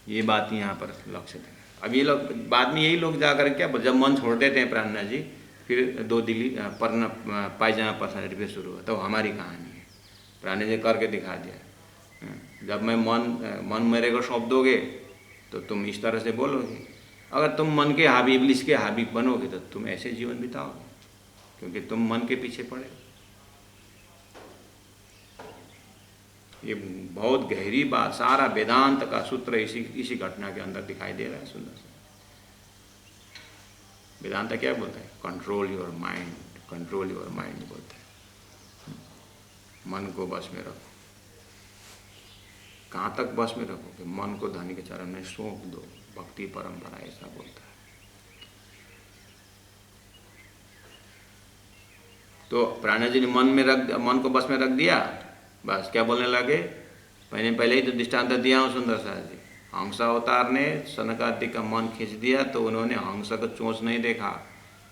ये बात यहाँ पर लक्ष्य दें। अब ये लोग बाद में यही लोग जाकर क्या, जब मन छोड़ देते हैं प्राणनाथ जी, फिर 2 दिल्ली पायजामा पर्सनैलिटी पे शुरू हुआ, तो हमारी कहानी है। प्राणनाथ जी करके दिखा दिया, जब मैं मन मेरे को सौंप दोगे तो तुम इस तरह से बोलोगे, अगर तुम मन के हावी इब्लिस के हावी बनोगे तो तुम ऐसे जीवन बिताओगे, क्योंकि तुम मन के पीछे पड़े। ये बहुत गहरी बात, सारा वेदांत का सूत्र इसी घटना के अंदर दिखाई दे रहा है। सुंदर सा वेदांत क्या बोलता है, control your mind, control your mind बोलता है। मन को बस में रखो, कहाँ तक बस में रखोगे, मन को धनी के चरण में सौंप दो, भक्ति परंपरा ऐसा बोलता है। तो प्राणनाथ जी ने मन को बस में रख दिया, बस क्या बोलने लगे, पहले ही तो दृष्टांत दिया हूँ सुंदर सा जी। हंसा अवतार ने सनकादिक का मन खींच दिया, तो उन्होंने हंसा को चोंच नहीं देखा,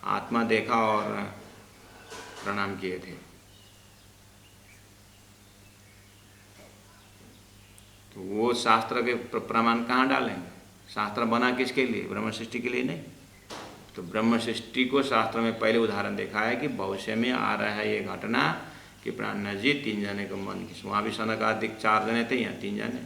आत्मा देखा और प्रणाम किए थे। तो वो शास्त्र के प्रमाण कहाँ डालेंगे? शास्त्र बना किसके लिए? ब्रह्म सृष्टि के लिए नहीं। तो ब्रह्म सृष्टि को शास्त्र में पहले उदाहरण देखा है कि भविष्य में आ रहा है ये घटना कि प्राणनाथ जी 3 जने को मन की, वहाँ भी सनक आदि 4 जने थे, यहाँ 3 जने।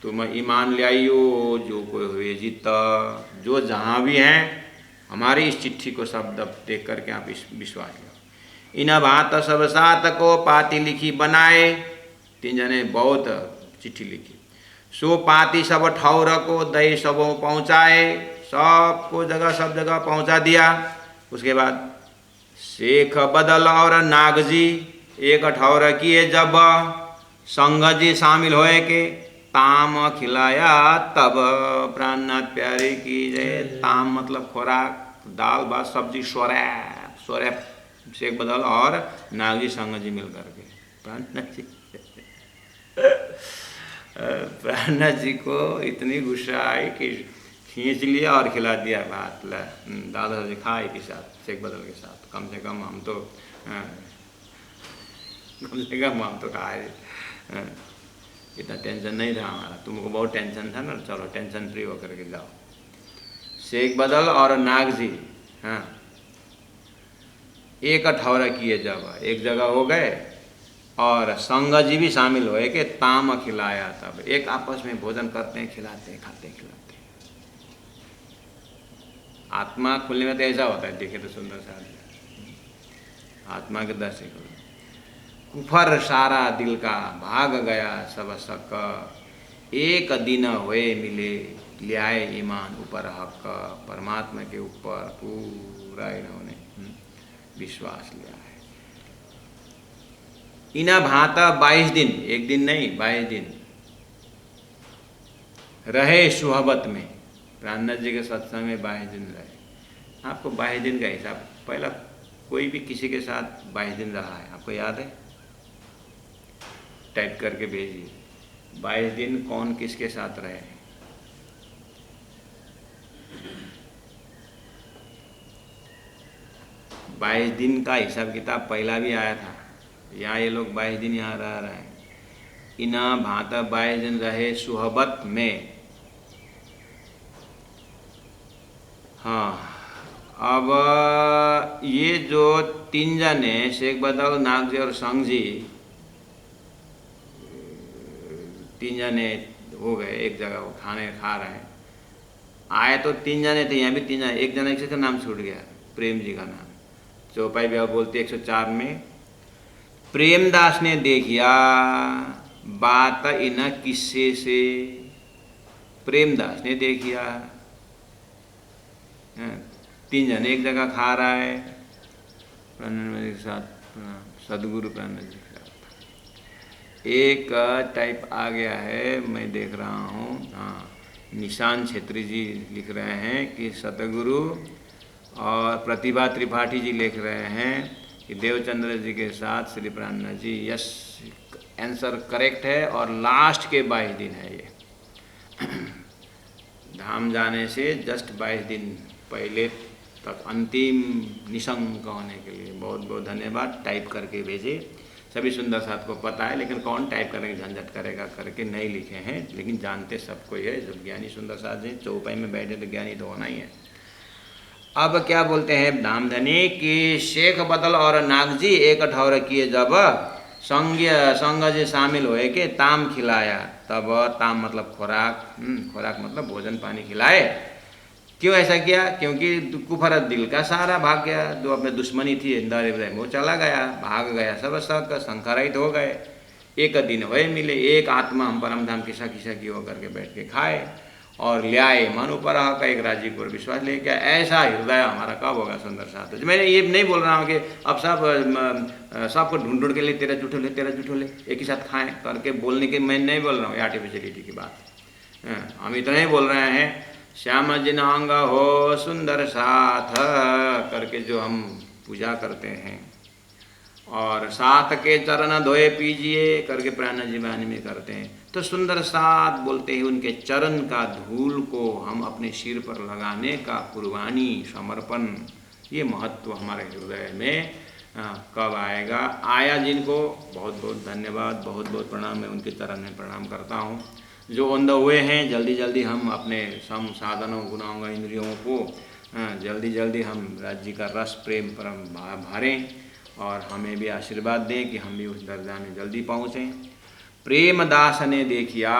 तुम ईमान ले आइयो जो कोई हुए जीता, जो जहाँ भी हैं हमारी इस चिट्ठी को शब्द देख करके आप इस विश्वास लो। इन भात सब सात को पाती लिखी बनाए, 3 जने बहुत चिट्ठी लिखी। सो पाती सब ठौर को दई सबों पहुँचाए, सबको जगह सब जगह पहुँचा दिया। उसके बाद शेख बदल और नागजी एक ठौर किए, जब संग जी शामिल होए के ताम खिलाया तब। प्राणनाथ प्यारे की जय। ताम मतलब खुराक, दाल भात सब्जी, स्वरैप स्वरैप शेख बदल और नागजी संग जी मिल करके प्राणनाथ जी प्राणनाथ जी को इतनी गुस्सा आई कि खींच लिया और खिला दिया भात। दादा जी खाए के साथ, शेख बदल के साथ। कम से कम हम तो खाए, इतना टेंशन नहीं था हमारा। तुमको बहुत टेंशन था ना, चलो टेंशन फ्री होकर के जाओ। शेख बदल और नागजी हाँ एक ठौरा किए, जब एक जगह हो गए और संग जी भी शामिल हुए कि ताम खिलाया तब। एक आपस में भोजन करते हैं, खिलाते हैं, खाते हैं, खिलाते हैं। आत्मा खुलने में तो ऐसा होता है, देखे तो सुंदर सा आत्मा के दर्शन करो। कुफर सारा दिल का भाग गया सब शक, एक दिन हुए मिले ले आए ईमान ऊपर हक। परमात्मा के ऊपर पूरा इन्होंने विश्वास लिया है। इना भांता 22 दिन, एक दिन नहीं 22 दिन रहे सुहबत में। प्राणनाथ जी के सत्संग में 22 दिन रहे। आपको 22 दिन का हिसाब, पहला कोई भी किसी के साथ 22 दिन रहा है, आपको याद है? टाइप करके भेजिए 22 दिन कौन किसके साथ रहे। बाईस दिन का हिसाब किताब पहला भी आया था। यहाँ ये लोग 22 दिन यहाँ रह रहे हैं। इना भांता 22 दिन रहे सुहबत में। हाँ, अब ये जो 3 जने शेख बदल, नागजी और संग जी, 3 जने हो गए एक जगह, वो खाने खा रहे हैं। आए तो 3 जने थे, यहाँ भी 3 जने। एक जना किसी का नाम छूट गया, प्रेम जी का नाम। चौपाई भी बोलते 104 में। प्रेमदास ने देखिया बात इन किस्से से। प्रेमदास ने देखिया 3 जने एक जगह खा रहा है प्राणनाथ जी के साथ, सदगुरु प्राणनाथ जी के साथ। एक टाइप आ गया है, मैं देख रहा हूँ। हाँ, निशान छेत्री जी लिख रहे हैं कि सतगुरु, और प्रतिभा त्रिपाठी जी लिख रहे हैं कि देवचंद्र जी के साथ श्री प्राणनाथ जी। यस, आंसर करेक्ट है। और लास्ट के 22 दिन है ये। धाम जाने से जस्ट 22 दिन पहले तक, अंतिम निशंक होने के लिए बहुत बहुत धन्यवाद। टाइप करके भेजे, सभी सुंदर साथ को पता है, लेकिन कौन टाइप करने की झंझट करेगा करके नहीं लिखे हैं, लेकिन जानते सबको ही है। जब ज्ञानी सुंदर साथ हैं, चौपाई में बैठे तो ज्ञानी तो होना ही है। अब क्या बोलते हैं धामधनी कि शेख बदल और नागजी एक ठौर किए, जब संग जी शामिल हुए के ताम खिलाया तब। ताम मतलब खुराक, खुराक मतलब भोजन पानी खिलाए। क्यों ऐसा किया? क्योंकि कुफर दिल का सारा भाग गया, जो अपने दुश्मनी थी अंदर वो चला गया, भाग गया, सब संखरित हो गए। एक दिन हुए मिले, एक आत्मा हम परम धाम किसा किसा की होकर के बैठ के खाए और ले आए मन ऊपर का एक राजीपुर विश्वास लेके। ऐसा हृदय हमारा कब होगा सुंदर साथ? मैंने ये नहीं बोल रहा हूँ कि अब सबको ढूंढ ढूंढ के लिए तेरा जूठो ले, तेरा जूठो ले, एक ही साथ खाएं करके बोलने की मैं नहीं बोल रहा हूँ, आर्टिफिशियलिटी की बात। हम इतना ही बोल रहे हैं, श्याम जिनांग हो सुंदर साथ करके जो हम पूजा करते हैं, और साथ के चरण धोए पीजिए करके प्राणनाथ जी वाणी में करते हैं। तो सुंदर साथ बोलते हैं उनके चरण का धूल को हम अपने सिर पर लगाने का कुर्बानी, समर्पण, ये महत्व हमारे हृदय में कब आएगा? आया जिनको बहुत बहुत धन्यवाद, बहुत बहुत प्रणाम। मैं उनके चरण में प्रणाम करता हूँ। जो अंध हुए हैं, जल्दी जल्दी हम अपने सम साधनों, गुणांग, इंद्रियों को जल्दी जल्दी हम राज्य का रस प्रेम पर हम भरें और हमें भी आशीर्वाद दें कि हम भी उस दर्जा में जल्दी पहुँचें। प्रेमदास ने देखिया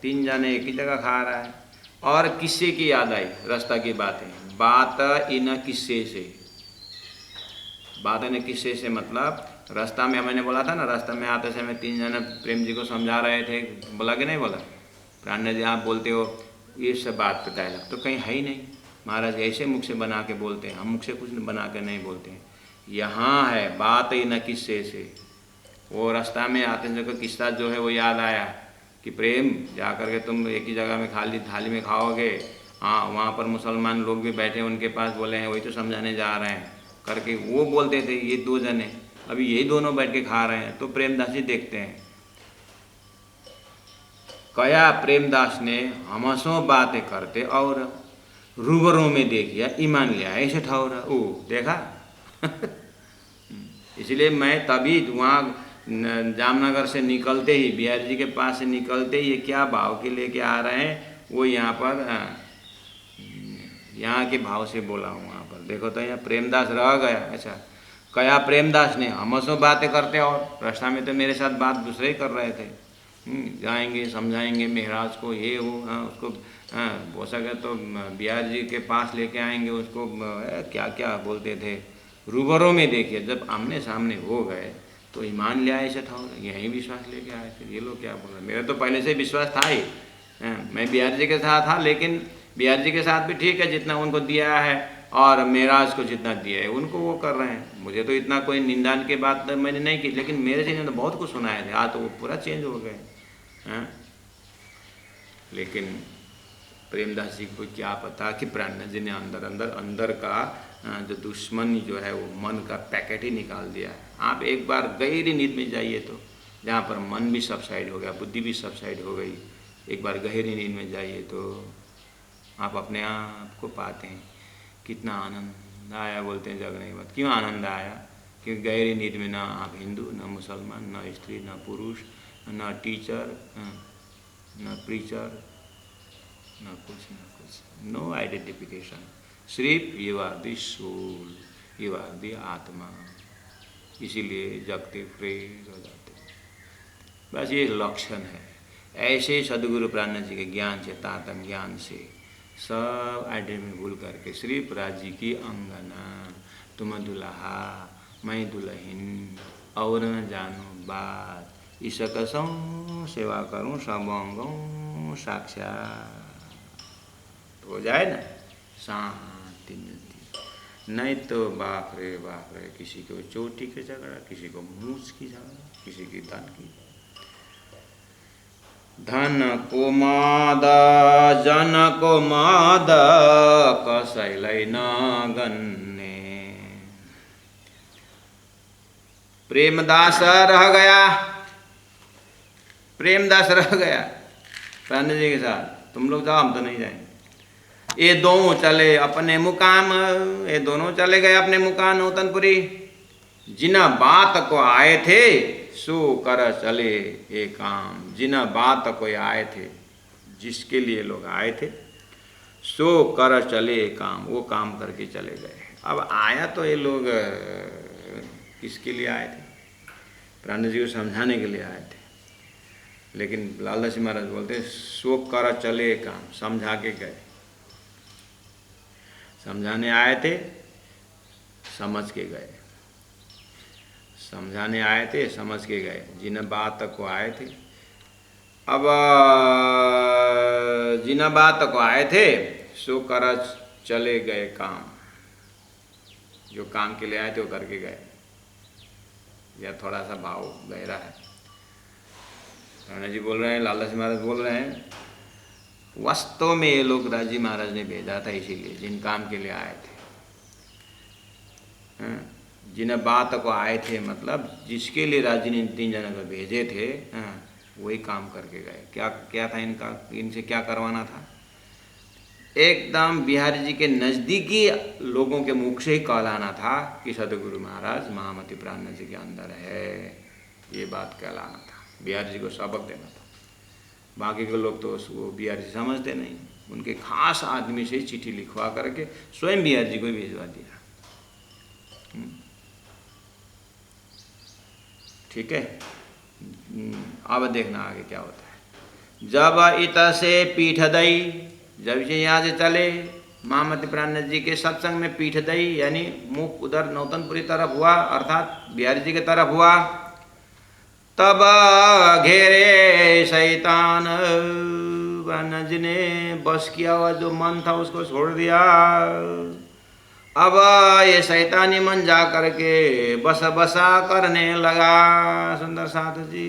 3 जने एक ही जगह खा रहा है और किस्से की याद आई, रास्ता की बातें। बात इन किस्से से, बात इन किस्से से मतलब रास्ता में मैंने बोला था ना, रास्ता में आते समय 3 जने प्रेम जी को समझा रहे थे, बोला कि नहीं बोला? प्राण जी आप बोलते हो ये सब बात पे डायलॉग तो कहीं है ही नहीं। महाराज ऐसे मुख से बना के बोलते हैं, हम मुख से कुछ बना के नहीं बोलते हैं। यहाँ है बात ही न किस्से से। वो रास्ता में आते समय किस्सा जो है वो याद आया कि प्रेम जा कर के तुम एक ही जगह में खाली थाली में खाओगे। हाँ, वहाँ पर मुसलमान लोग भी बैठे उनके पास, बोले हैं वही तो समझाने जा रहे हैं करके वो बोलते थे। ये 2 जने अभी यही दोनों बैठ के खा रहे हैं। तो प्रेमदास जी देखते हैं, कया प्रेमदास ने हमसों बातें करते और रूबरों में देखिया ईमान लिया ऐसे ठहरा। ओ देखा इसलिए मैं तभी वहाँ जामनगर से निकलते ही, बिहारी जी के पास से निकलते ही ये क्या भाव के लेके आ रहे हैं वो यहाँ पर यहाँ के भाव से बोला हूँ। वहाँ पर देखो तो यहाँ प्रेमदास रह गया। अच्छा, कया प्रेमदास ने हमसों बातें करते और रास्ता में तो मेरे साथ बात दूसरे ही कर रहे थे। जाएंगे समझाएंगे महाराज को ये वो, उसको हो सके तो बिहार जी के पास लेके आएंगे उसको, क्या क्या बोलते थे। रूबरों में देखिए जब आमने सामने हो गए तो ईमान ले आए ऐसे था, यहीं विश्वास लेके आए। फिर ये लोग क्या बोल रहे, मेरा तो पहले से विश्वास था ही। मैं बिहार जी के साथ था, लेकिन बिहार जी के साथ भी ठीक है जितना उनको दिया है और महाराज को जितना दिया है उनको वो कर रहे हैं। मुझे तो इतना कोई निंदान की बात मैंने नहीं की, लेकिन मेरे से तो बहुत कुछ सुनाए थे। आज तो वो पूरा चेंज हो गए हैं। लेकिन प्रेमदास जी को क्या पता कि प्राण जी ने अंदर अंदर अंदर का जो दुश्मन जो है वो मन का पैकेट ही निकाल दिया है। आप एक बार गहरी नींद में जाइए तो जहाँ पर मन भी सबसाइड हो गया, बुद्धि भी सबसाइड हो गई, एक बार गहरी नींद में जाइए तो आप अपने आप को पाते हैं कितना आनंद आया। बोलते हैं जगने के बाद क्यों आनंद आया? क्योंकि गहरी नींद में ना आप हिंदू, ना मुसलमान, ना स्त्री, ना पुरुष, ना टीचर, ना प्रीचर, ना कुछ, नो आइडेंटिफिकेशन। सिर्फ you are the soul, you are the आत्मा। इसीलिए जगते फ्रेश हो जाते। बस ये लक्षण है। ऐसे सदगुरु प्राण जी के ज्ञान से, तातम ज्ञान से सब आइडेंटिटी भूल करके सिर्फ राजी की अंगना, तुम दुल्हा मैं दुल्हन और न जानो बात, इस कसम सेवा करूं सब अंगों साक्षात हो जाए ना, शांति मिलती। नहीं तो बाप रे किसी को चोटी के झगड़ा, किसी को मूछ की झगड़ा, किसी की धन की। धन को माद जन को माद कसैलाई नगन्ने। प्रेमदास रह गया, प्रेमदास रह गया प्राण जी के साथ। तुम लोग जाओ, हम तो नहीं जाएंगे। ये दोनों चले अपने मुकाम, ये दोनों चले गए अपने मुकाम नौतनपुरी। जिना बात को आए थे सो कर चले ये काम। जिना बात को आए थे, जिसके लिए लोग आए थे, सो कर चले ये काम, वो काम करके चले गए। अब आया तो ये लोग किसके लिए आए थे? प्राण जी को समझाने के लिए आए थे। लेकिन लालदास जी महाराज बोलते सो कर चले ये काम, समझा के गए। समझाने आए थे, समझ के गए। समझाने आए थे, समझ के गए। जिन बात को आए थे, अब जिन बात को आए थे सो कर चले गए काम। जो काम के लिए आए थे वो करके गए। यह थोड़ा सा भाव गहरा है। राणा जी बोल रहे हैं, लाला जी महाराज बोल रहे हैं, वास्तव में ये लोग राजी महाराज ने भेजा था इसीलिए, जिन काम के लिए आए थे। जिन बात को आए थे मतलब जिसके लिए राजी ने 3 जनों को भेजे थे, वही काम करके गए। क्या क्या था इनका, इनसे क्या करवाना था? एकदम बिहारी जी के नज़दीकी लोगों के मुख से ही कहलाना था कि सदगुरु महाराज महामति प्राण जी के अंदर है। ये बात कहलाना था, बिहारी जी को सबक देना था। बाकी के लोग तो वो बिहारी जी समझते नहीं। उनके खास आदमी से चिट्ठी लिखवा करके स्वयं बिहार जी को ही भिजवा दिया। ठीक है, अब देखना आगे क्या होता है। जब इत से पीठ दई, जब से यहाँ से चले महामती प्राणनाथ जी के सत्संग में पीठ दई यानी मुख उधर नौतनपुरी तरफ हुआ अर्थात बिहारी जी की तरफ हुआ, तब घेरे शैतान, ब्रह्मा जी ने बस किया हुआ जो मन था उसको छोड़ दिया। अब ये शैतानी मन जा करके बसा बसा करने लगा। सुंदर साथ जी,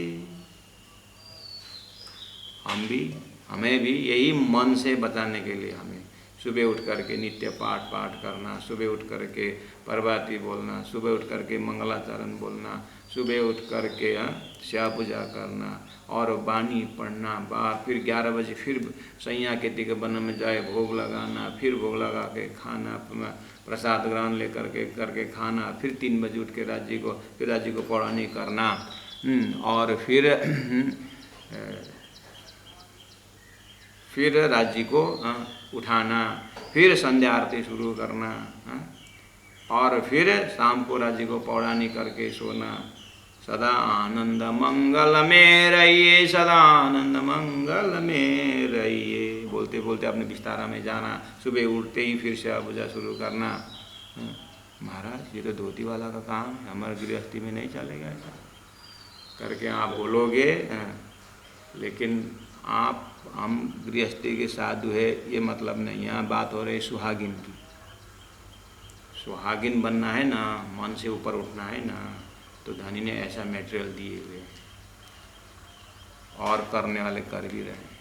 हमें भी यही मन से बचाने के लिए हमें सुबह उठ करके नित्य पाठ करना, सुबह उठ करके प्रभाती बोलना, सुबह उठ करके मंगलाचरण बोलना, सुबह उठ करके श्या पूजा करना और वाणी पढ़ना, फिर 11 बजे फिर सैया खेती के वन में जाए भोग लगाना, फिर भोग लगा के खाना, प्रसाद ग्रहण ले करके खाना, फिर 3 बजे उठ के राजी को पौराणी करना और फिर राज्य को उठाना, फिर संध्या आरती शुरू करना और फिर शाम को राज्य को पौराणी करके सोना। सदा आनंद मंगल में रहिए, सदा आनंद मंगल में रहिए बोलते बोलते अपने बिस्तारा में जाना। सुबह उठते ही फिर से पूजा शुरू करना। महाराज ये तो धोती वाला का काम है, हमारे गृहस्थी में नहीं चलेगा ऐसा करके आप बोलोगे, लेकिन हम गृहस्थी के साधु है ये मतलब नहीं। यहाँ बात हो रही सुहागिन की। सुहागिन बनना है ना, मन से ऊपर उठना है ना, तो धनी ने ऐसा मटेरियल दिए हुए और करने वाले कर भी रहे।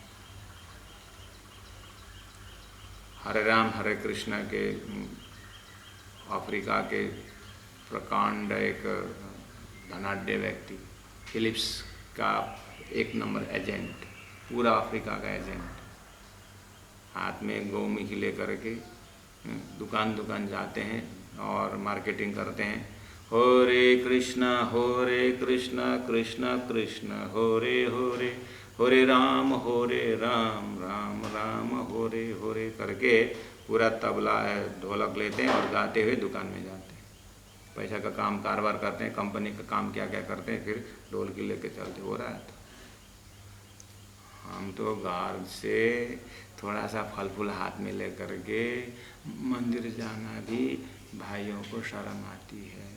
हरे राम हरे कृष्ण के अफ्रीका के प्रकांड एक धनाढ्य व्यक्ति, फिलिप्स का 1 नंबर एजेंट, पूरा अफ्रीका का एजेंट, हाथ में गौमुखी लेकर के दुकान दुकान जाते हैं और मार्केटिंग करते हैं। हो रे कृष्ण कृष्ण कृष्ण हो रे राम राम राम हो रे करके पूरा तबला ढोलक लेते हैं और गाते हुए दुकान में जाते हैं। पैसा का काम कारोबार करते हैं, कंपनी का काम क्या क्या करते हैं, फिर ढोलकी लेके चलते। हो रहा है तो हम तो घर से थोड़ा सा फल फूल हाथ में ले करके मंदिर जाना भी भाइयों को शर्म आती है।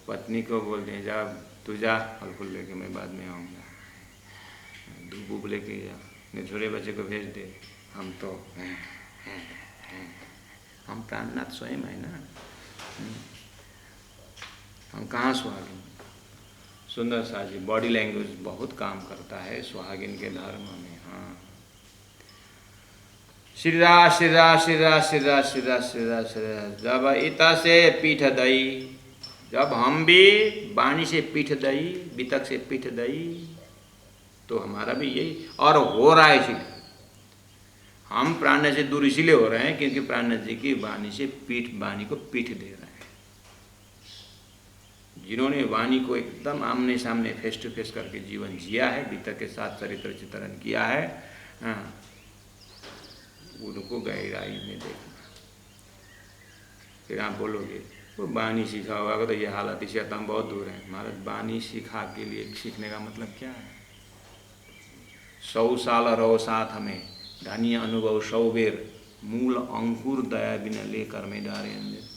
पत्नी को बोलते हैं जा तू जा फल फूल लेके, मैं बाद में आऊँगा, धूप वूप लेके जा, नहीं छोटे बच्चे को भेज दे। हम तो हम प्राणनाथ स्वयं है ना, हम कहाँ सुहागिन। सुंदर सा जी बॉडी लैंग्वेज बहुत काम करता है सुहागिन के धर्म में। हाँ, श्री राज श्री राज श्री राज श्री राज श्री राज श्री राज श्री राज। जब इता से पीठ दई, जब हम भी वाणी से पीठ दई, बितक से पीठ दई, तो हमारा भी यही और हो रहा है। इसीलिए हम प्राण से दूर इसीलिए हो रहे हैं क्योंकि प्राण जी की वाणी से वाणी को पीठ दे रहे हैं। जिन्होंने वाणी को एकदम आमने सामने फेस टू फेस करके जीवन जिया है, बितक के साथ चरित्र चित्रण किया है, उनको गहराई में देखना। फिर आप बोलोगे वो वाणी सीखा होगा तो ये हालत, इसे हम बहुत दूर हैं। महाराज वाणी सीखा के लिए सीखने का मतलब क्या है? 100 साल रहो साथ हमें, धन्य अनुभव 100 बेर, मूल अंकुर दया बिना लेकर में डारे अंदर।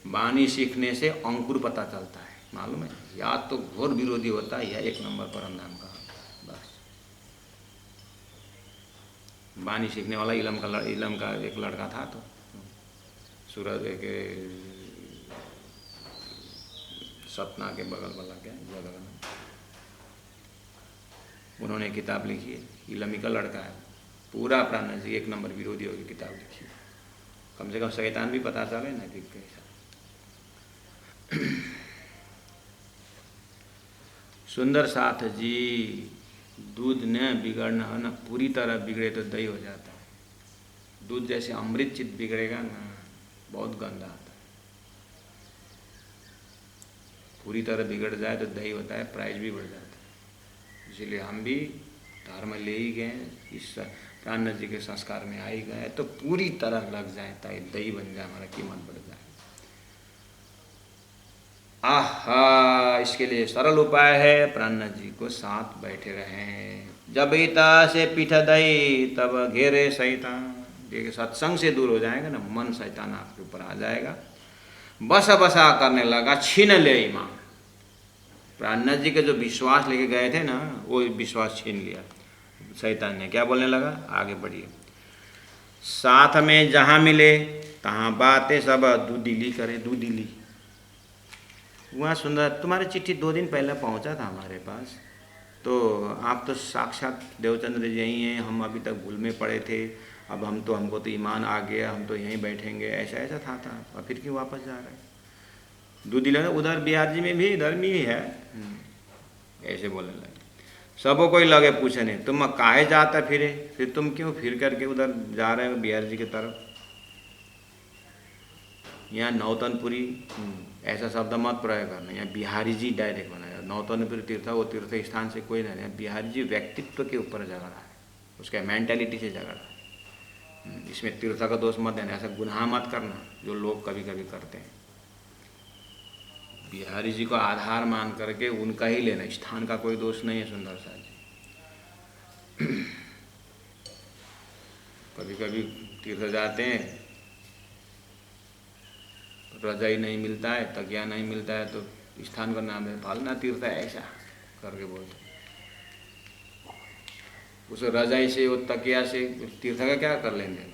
वाणी सीखने से अंकुर पता चलता है, मालूम है? या तो घोर विरोधी होता है या 1 नंबर परम धाम का। बस वाणी सीखने वाला इलम का एक लड़का था, तो सूरज के सतना के बगल वाला क्या जगह, उन्होंने किताब लिखी है। इलमी का लड़का है, पूरा प्राण जी 1 नंबर विरोधी होगी किताब लिखी है। कम से कम शैतान भी पता चले ना कि कैसा। सुंदर साथ जी, दूध न बिगड़ना हो ना, पूरी तरह बिगड़े तो दही हो जाता है। दूध जैसे अमृत चित बिगड़ेगा ना, बहुत गंदा आता है। पूरी तरह बिगड़ जाए तो दही होता है, प्राइस भी बढ़ जाता है। इसीलिए हम भी धर्म ले ही गए, इस प्राण जी के संस्कार में आ ही गए तो पूरी तरह लग जाए, ताकि दही बन जाए, हमारा कीमत बढ़ जाए। आहा, इसके लिए सरल उपाय है, प्राणनाथ जी को साथ बैठे रहें। जब ईता से पीठ दई तब घेरे शैतान। देखिए सत्संग से दूर हो जाएगा ना, मन शैतान आपके ऊपर आ जाएगा, बसा बसा करने लगा, छीन ले ईमान। प्राणनाथ जी के जो विश्वास लेके गए थे ना, वो विश्वास छीन लिया शैतान ने। क्या बोलने लगा, आगे बढ़िए, साथ में जहाँ मिले तहाँ बातें सब दूधिली करे, दूधिली। वहाँ सुंदर, तुम्हारी चिट्ठी 2 दिन पहले पहुँचा था हमारे पास, तो आप तो साक्षात देवचंद्र जी यहीं हैं, हम अभी तक भूल में पड़े थे, अब हमको तो ईमान आ गया, हम तो यहीं बैठेंगे, ऐसा ऐसा था और फिर क्यों वापस जा रहे हैं? दूधिली उधर बिहार जी में भी इधर भी है, ऐसे बोलने लगे। सबको कोई लगे पूछने, तुम काहे जाता फिर तुम क्यों फिर करके उधर जा रहे हो बिहार जी की तरफ? यहाँ नौतनपुरी ऐसा शब्द मत प्रयोग करना, यहाँ बिहारी जी डायरेक्ट बनाया। नौतनपुरी तीर्थ वो तीर्थ स्थान से कोई नहीं, बिहारी जी व्यक्तित्व के ऊपर झगड़ा है, उसके मेंटालिटी से झगड़ा है। इसमें तीर्थ का दोष मत देना, ऐसा गुनाह मत करना जो लोग कभी कभी करते हैं। बिहारी जी को आधार मान करके उनका ही लेना, स्थान का कोई दोष नहीं है सुंदर सा जी। कभी कभी तीर्थ जाते हैं, रजाई नहीं मिलता है, तकिया नहीं मिलता है, तो स्थान का नाम है फलना तीर्थ है, ऐसा करके बोलते। उस रजाई से, वो तकिया से तीर्थ का क्या कर लेंगे?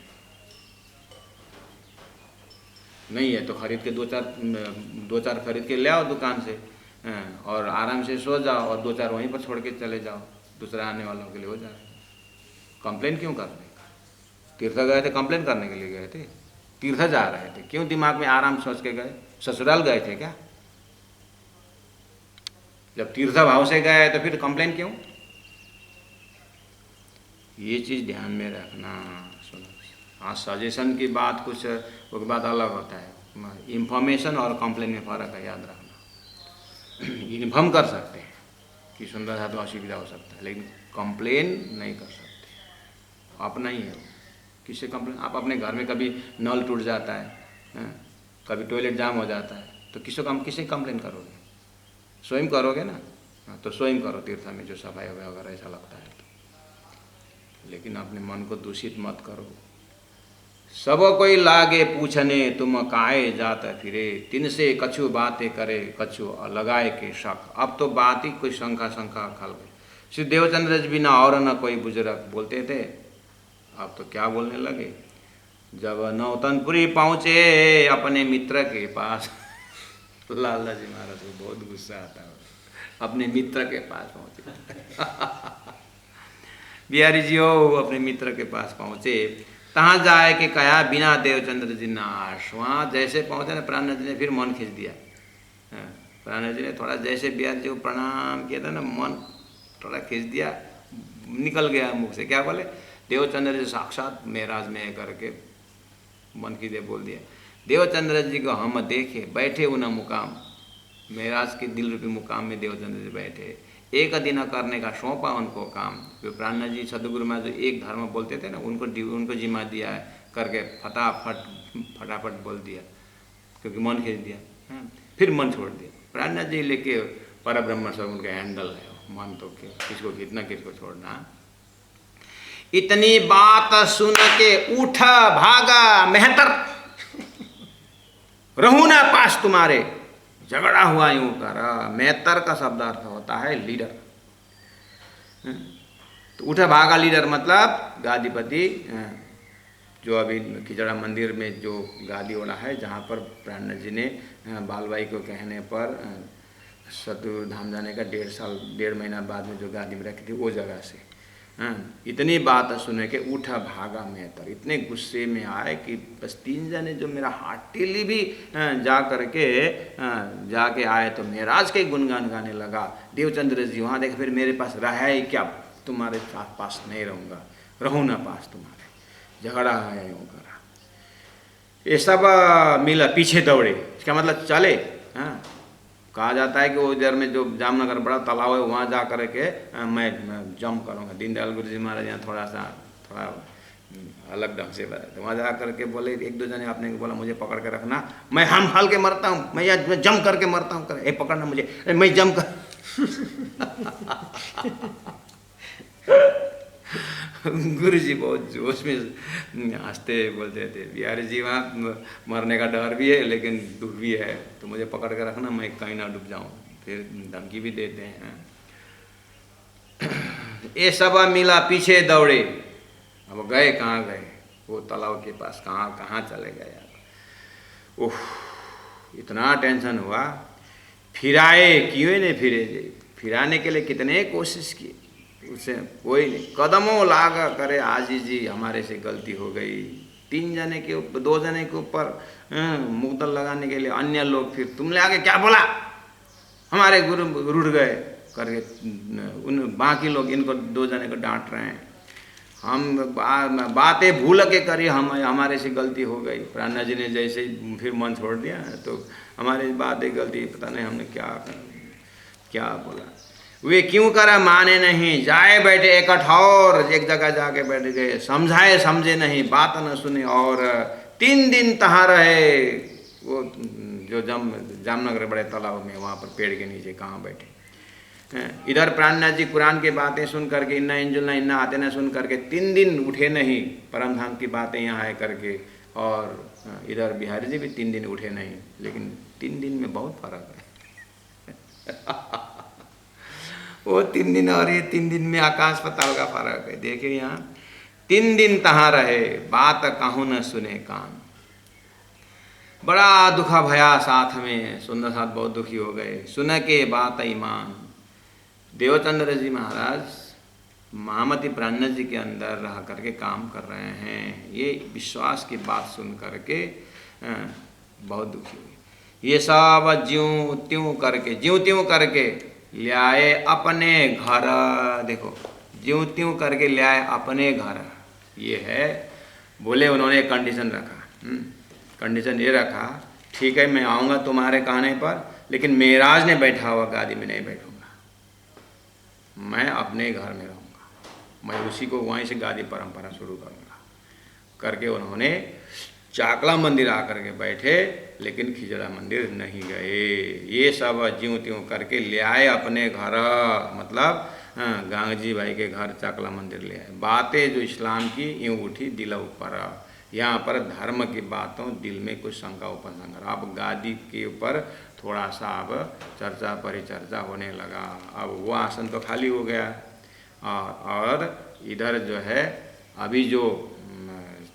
नहीं है तो खरीद के 2-4 खरीद के ले आओ दुकान से, और आराम से सो जाओ और 2-4 वहीं पर छोड़ के चले जाओ, दूसरा आने वालों के लिए हो जाए। कंप्लेन क्यों कर रहे? तीर्थ गए थे कंप्लेन करने के लिए गए थे? तीर्थ जा रहे थे, क्यों दिमाग में आराम सोच के गए? ससुराल गए थे क्या? जब तीर्थ भाव से गए तो फिर कंप्लेन क्यों? ये चीज़ ध्यान में रखना। सुनो, हाँ सजेशन की बात कुछ, वो की बात अलग होता है, इंफॉर्मेशन और कंप्लेन में फ़र्क है, याद रखना। इन्फॉर्म कर सकते हैं कि सुंदर है तो असुविधा हो सकता है, लेकिन कंप्लेन नहीं कर सकते। अपना ही है वो, किससे कंप्लेन? आप अपने घर में कभी नल टूट जाता है, कभी टॉयलेट जाम हो जाता है, तो किससे कंप्लेन करोगे? स्वयं करोगे ना, तो स्वयं करो तीर्थ में जो सफाई हो अगर ऐसा लगता है तो। लेकिन अपने मन को दूषित मत करो। सब कोई लागे पूछने तुम काहे जाता फिरे, तिनसे कछु बातें करे कछु लगाए के शक। अब तो बात ही कोई शंका खल गई। श्री देवचंद्र जी बिना और न कोई बुजुर्ग बोलते थे, अब तो क्या बोलने लगे? जब नौतनपुरी पहुँचे अपने मित्र के पास, लाला जी महाराज को बहुत गुस्सा आता है, अपने मित्र के पास पहुँचे। बिहारी जी हो अपने मित्र के पास पहुँचे, तहाँ जाए के कहा बिना देवचंद्र जी नाश। वहाँ जैसे पहुँचे ना, प्राणनाथ जी ने फिर मन खींच दिया। प्राणनाथ जी ने थोड़ा जैसे बिहारी जी को प्रणाम किया था ना, मन थोड़ा खींच दिया, निकल गया मुख से। क्या बोले? देवचंद्र जी साक्षात मेराज में करके मन की दे बोल दिया। देवचंद्र जी को हम देखे बैठे उन मुकाम, मेराज के दिल रूपी मुकाम में देवचंद्र जी बैठे। एक दिन करने का सौंपा उनको काम। जो प्राणनाथ जी सदगुरु में जो एक धर्म बोलते थे ना, उनको जिम्मा दिया है करके फटाफट बोल दिया, क्योंकि मन खींच दिया। फिर मन छोड़ दिया। प्राणनाथ जी लेके पर ब्रह्म सब उनका हैंडल है, मन तो किसको खींचना किसको छोड़ना। इतनी बात सुन के उठा भागा मेहतर, रहूं ना पास तुम्हारे। झगड़ा हुआ यूं कर। मेहतर का शब्दार्थ होता है लीडर। तो उठा भागा लीडर मतलब गादीपति, जो अभी खिचड़ा मंदिर में जो गादी वाला है, जहाँ पर प्राणनाथ जी ने बालबाई को कहने पर सतगुरु धाम जाने का 1.5 महीना बाद में जो गादी में रखी थी, वो जगह से। इतनी बात सुने के उठा भागा मेहतर। इतने गुस्से में आए कि बस 3 जने जो मेरा हाटेली भी जा करके जाके आए तो मेराज के गुणगान गाने लगा। देवचंद्र जी वहाँ देखे, फिर मेरे पास रहा ही क्या, तुम्हारे पास नहीं रहूँगा, रहूँ ना पास तुम्हारे। झगड़ा है यूँ करा। ये सब मिला, पीछे दौड़े। इसका मतलब चले, कहा जाता है कि वो इधर में जो जामनगर बड़ा तालाब है वहाँ जा कर के मैं जंप करूँगा। दीनदयाल गुरु जी महाराज यहाँ थोड़ा अलग ढंग से बताए। तो वहाँ जा करके बोले, एक दो जने आपने बोला मुझे पकड़ के रखना, मैं हम हाल के मरता हूँ, मैं जंप करके मरता हूँ, करे पकड़ना मुझे, मैं जंप कर गुरु जी बहुत जोश में हंसते बोलते थे, बिहारी जी वहाँ मरने का डर भी है लेकिन दुख भी है, तो मुझे पकड़ के रखना, मैं कहीं ना डूब जाऊँ। फिर धमकी भी देते हैं। ये सब मिला पीछे दौड़े। अब गए कहाँ गए? वो तालाब के पास। कहाँ चले गए यार? ओह, इतना टेंशन हुआ। फिराए, क्यों नहीं फिरे? फिराने के लिए कितने कोशिश की, उसे कोई नहीं। कदमों लागा करे आजी जी हमारे से गलती हो गई। 3 जने के ऊपर, 2 जने के ऊपर मुकदल लगाने के लिए अन्य लोग, फिर तुमने आगे क्या बोला, हमारे गुरु रुठ गए करके उन बाकी लोग इनको 2 जने को डांट रहे हैं। हम बातें भूल के करी, हमारे से गलती हो गई। प्राणा जी ने जैसे ही फिर मन छोड़ दिया तो हमारी बातें गलती, पता नहीं हमने क्या बोला। वे क्यों करा, माने नहीं। जाए बैठे एक कठौर, एक जगह जाके बैठ गए। समझाए समझे नहीं, बात न सुने, और 3 दिन तहाँ रहे। वो जो जामनगर बड़े तालाब में, वहाँ पर पेड़ के नीचे कहाँ बैठे। इधर प्राणनाथ जी कुरान की बातें सुन करके, इन्ना इंजुलना इन्ना आते न सुन करके 3 दिन उठे नहीं, परम धाम की बातें यहाँ आए करके। और इधर बिहारी जी भी 3 दिन उठे नहीं, लेकिन 3 दिन में बहुत फर्क है। वो 3 दिन और ये 3 दिन में आकाश पताल का फर्क है। देखिए यहाँ 3 दिन तहाँ रहे, बात कहूँ न सुने कान। बड़ा दुखा भया साथ में, सुंदर साथ बहुत दुखी हो गए। सुन के बात ईमान। देवचंद्र जी महाराज महामती प्राणनाथ जी के अंदर रह करके काम कर रहे हैं। ये विश्वास की बात सुन करके बहुत दुखी हुए। ये सब ज्यों त्यों करके ले आए अपने घर। देखो, ज्यों त्यों करके ले आए अपने घर। ये है, बोले उन्होंने एक कंडीशन रखा। कंडीशन ये रखा, ठीक है मैं आऊँगा तुम्हारे कहने पर, लेकिन मेराज ने बैठा हुआ गादी में नहीं बैठूंगा, मैं अपने घर में रहूँगा, मैं उसी को वहीं से गादी परंपरा शुरू करूँगा करके उन्होंने चाकला मंदिर आकर के बैठे, लेकिन खिजड़ा मंदिर नहीं गए। ये सब ज्यों त्यों करके ले आए अपने घर, मतलब गांगजी भाई के घर चाकला मंदिर ले आए। बातें जो इस्लाम की यूँ उठी दिल ऊपर। यहाँ पर धर्म की बातों दिल में कुछ शंका उपसंग। अब गादी के ऊपर थोड़ा सा अब चर्चा परिचर्चा होने लगा। अब वो आसन तो खाली हो गया, और इधर जो है अभी जो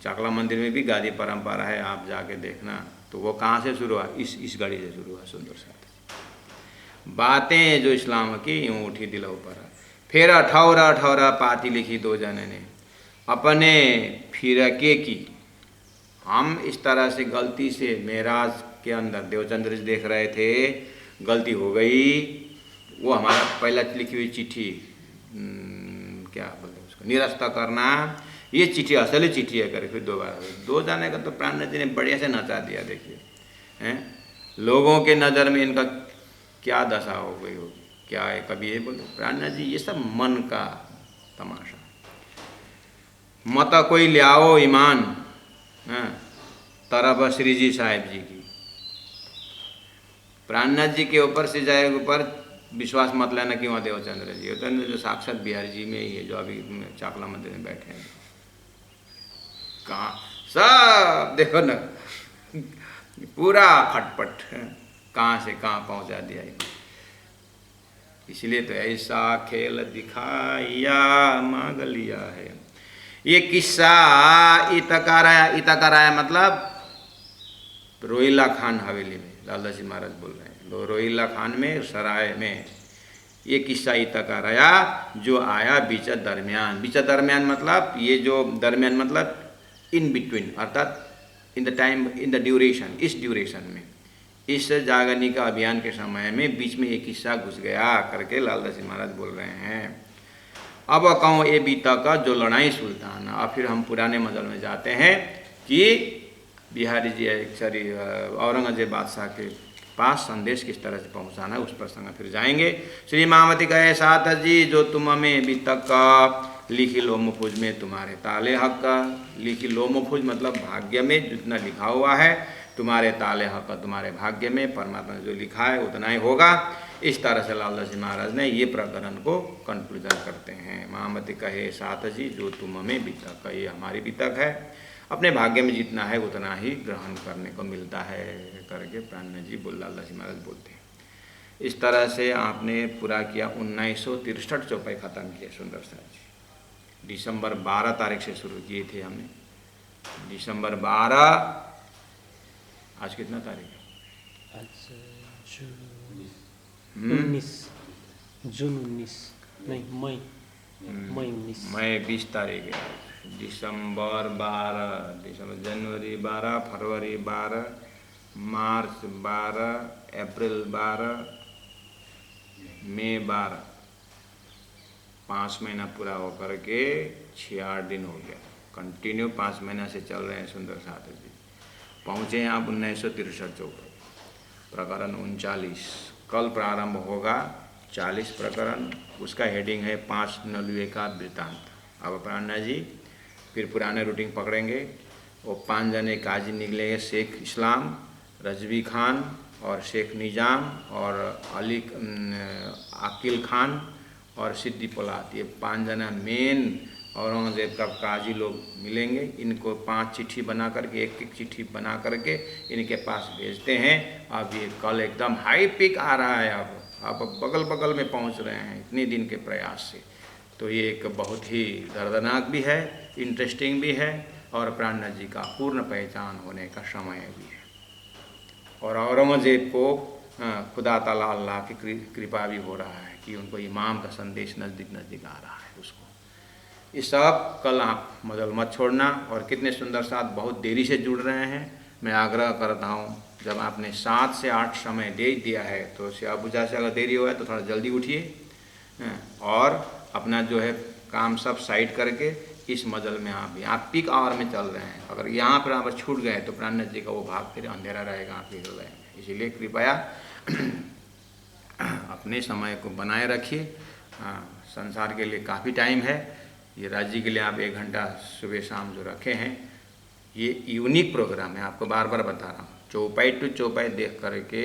चाकला मंदिर में भी गादी परंपरा है, आप जाके देखना। तो वो कहाँ से शुरू हुआ? इस गाड़ी से शुरू हुआ। सुंदर साथ बातें जो इस्लाम की यूँ उठी दिल ऊपर। फिर अठौरा पाती लिखी 2 जने ने अपने फिरके की। हम इस तरह से गलती से मेराज के अंदर देवचंद्र जी देख रहे थे, गलती हो गई। वो हमारा पहला लिखी हुई चिट्ठी, क्या बोलते हैं उसको, निरस्त करना। ये चिट्ठी असली चिट्ठी है करे। फिर 2 बार 2 जाने का तो प्राणनाथ जी ने बढ़िया से नचा दिया। देखिए हैं, लोगों के नज़र में इनका क्या दशा हो गई होगी, क्या है। कभी ये बोलते प्राणनाथ जी, ये सब मन का तमाशा। मत कोई ले आओ ईमान तरफ श्री जी साहेब जी की। प्राणनाथ जी के ऊपर से जाए ऊपर विश्वास मत लेना कि वहाँ देवचंद्र जी होते हैं, जो साक्षात बिहारी जी में ही है, जो अभी चाकला मंदिर में बैठे हैं। कहाँ सब देखो ना, पूरा खटपट कहाँ से कहाँ पहुँचा दिया। इसलिए तो ऐसा खेल दिखाया मांग लिया है। ये किस्सा इतकाराया मतलब रोहिला खान हवेली में, लाला जी महाराज बोल रहे हैं। रोहिला खान में सराय में ये किस्सा इतकाराया जो आया बीच दरमियान मतलब ये जो दरमियान मतलब इन बिटवीन, अर्थात in the time, in the duration, इस ड्यूरेशन में, इस जागरणी का अभियान के समय में बीच में एक किस्सा घुस गया करके लालदास जी महाराज बोल रहे हैं। अब कहूँ ये बीता का जो लड़ाई सुल्तान। अब फिर हम पुराने मजल में जाते हैं कि बिहारी जी सॉरी औरंगजेब बादशाह के पास संदेश किस तरह से पहुंचाना है उस प्रसंग में फिर जाएंगे। श्री मामती कहे साथ जी जो तुम में भी तक लिखी लो मुफुज में तुम्हारे ताले हक, लिखी लो मुफुज मतलब भाग्य में जितना लिखा हुआ है, तुम्हारे ताले हक तुम्हारे भाग्य में परमात्मा ने जो लिखा है उतना ही होगा। इस तरह से लालदास जी महाराज ने ये प्रकरण को कंक्लूजन करते हैं। महामती कहे साथ जी जो तुम में बीतक, ये हमारी बीतक है, अपने भाग्य में जितना है उतना ही ग्रहण करने को मिलता है करके प्राण जी लालदास जी महाराज बोलते हैं। इस तरह से आपने पूरा किया 1963 चौपाई खत्म किए सुंदर साहब जी। दिसंबर 12 तारीख से शुरू किए थे हमने, दिसंबर 12, आज कितना तारीख है? आज जून 19, जून 19 नहीं मई 19, मई 20 तारीख है। दिसंबर 12, दिसंबर, जनवरी 12, फरवरी 12, मार्च 12, अप्रैल 12, मई 12, 5 महीना पूरा होकर के 6-8 दिन हो गया। कंटिन्यू 5 महीना से चल रहे हैं सुंदर साथ जी। पहुँचे हैं आप 1963 चौपाई, प्रकरण 39। कल प्रारंभ होगा 40 प्रकरण, उसका हेडिंग है 5 नलुए का वृत्तांत। अब प्राणा जी फिर पुराने रूटीन पकड़ेंगे। वो 5 जने काजी निकलेंगे, शेख इस्लाम, रजवी खान और शेख निज़ाम और अली आकिल खान और सिद्दी पोलात, ये 5 जना मेन औरंगज़ेब का काजी लोग मिलेंगे। इनको 5 चिट्ठी बना करके, एक चिट्ठी बना करके इनके पास भेजते हैं। अब ये कल एकदम हाई पिक आ रहा है, अब बगल बगल में पहुंच रहे हैं इतने दिन के प्रयास से। तो ये एक बहुत ही दर्दनाक भी है, इंटरेस्टिंग भी है और प्राणनाथ जी का पूर्ण पहचान होने का समय भी है। और औरंगज़ेब को खुदा ताला अल्लाह की कृपा भी हो रहा है कि उनको इमाम का संदेश नज़दीक नज़दीक आ रहा है उसको। ये सब कल आप मदल मत छोड़ना। और कितने सुंदर साथ बहुत देरी से जुड़ रहे हैं। मैं आग्रह करता हूँ जब आपने 7 से 8 समय दे दिया है तो बुझा से अगर देरी हो है तो थोड़ा जल्दी उठिए और अपना जो है काम सब साइड करके इस मजल में आप पीक आवर में चल रहे हैं। अगर यहाँ पर आप छूट गए तो प्राणनाथ जी का वो भाग फिर अंधेरा रहेगा आपके हृदय में। इसीलिए कृपया अपने समय को बनाए रखिए। संसार के लिए काफ़ी टाइम है। ये राज्य के लिए आप 1 घंटा सुबह शाम जो रखे हैं, ये यूनिक प्रोग्राम है। आपको बार बार बता रहा हूँ, चौपाई टू चौपाई देख करके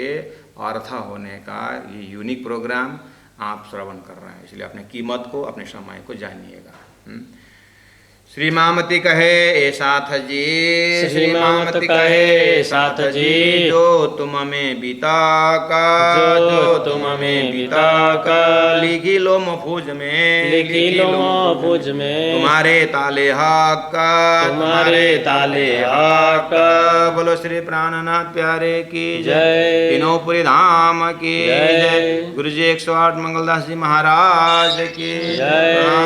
अर्थ होने का ये यूनिक प्रोग्राम आप श्रवण कर रहे हैं। इसलिए अपने कीमत को, अपने समय को जानिएगा। श्री मामती कहे ए साथ जी, श्री मामती कहे साथ जी, जो तुम में बीता का, जो तुम में बीता का, लिखी लो महफूज में, लिखी लो महफूज में, तुम्हारे ताले हक का, तुम्हारे ताले हक का। बोलो श्री प्राणनाथ प्यारे की जय, तीनोंपुरी धाम की जय, गुरु जी 108 मंगलदास जी महाराज की जय।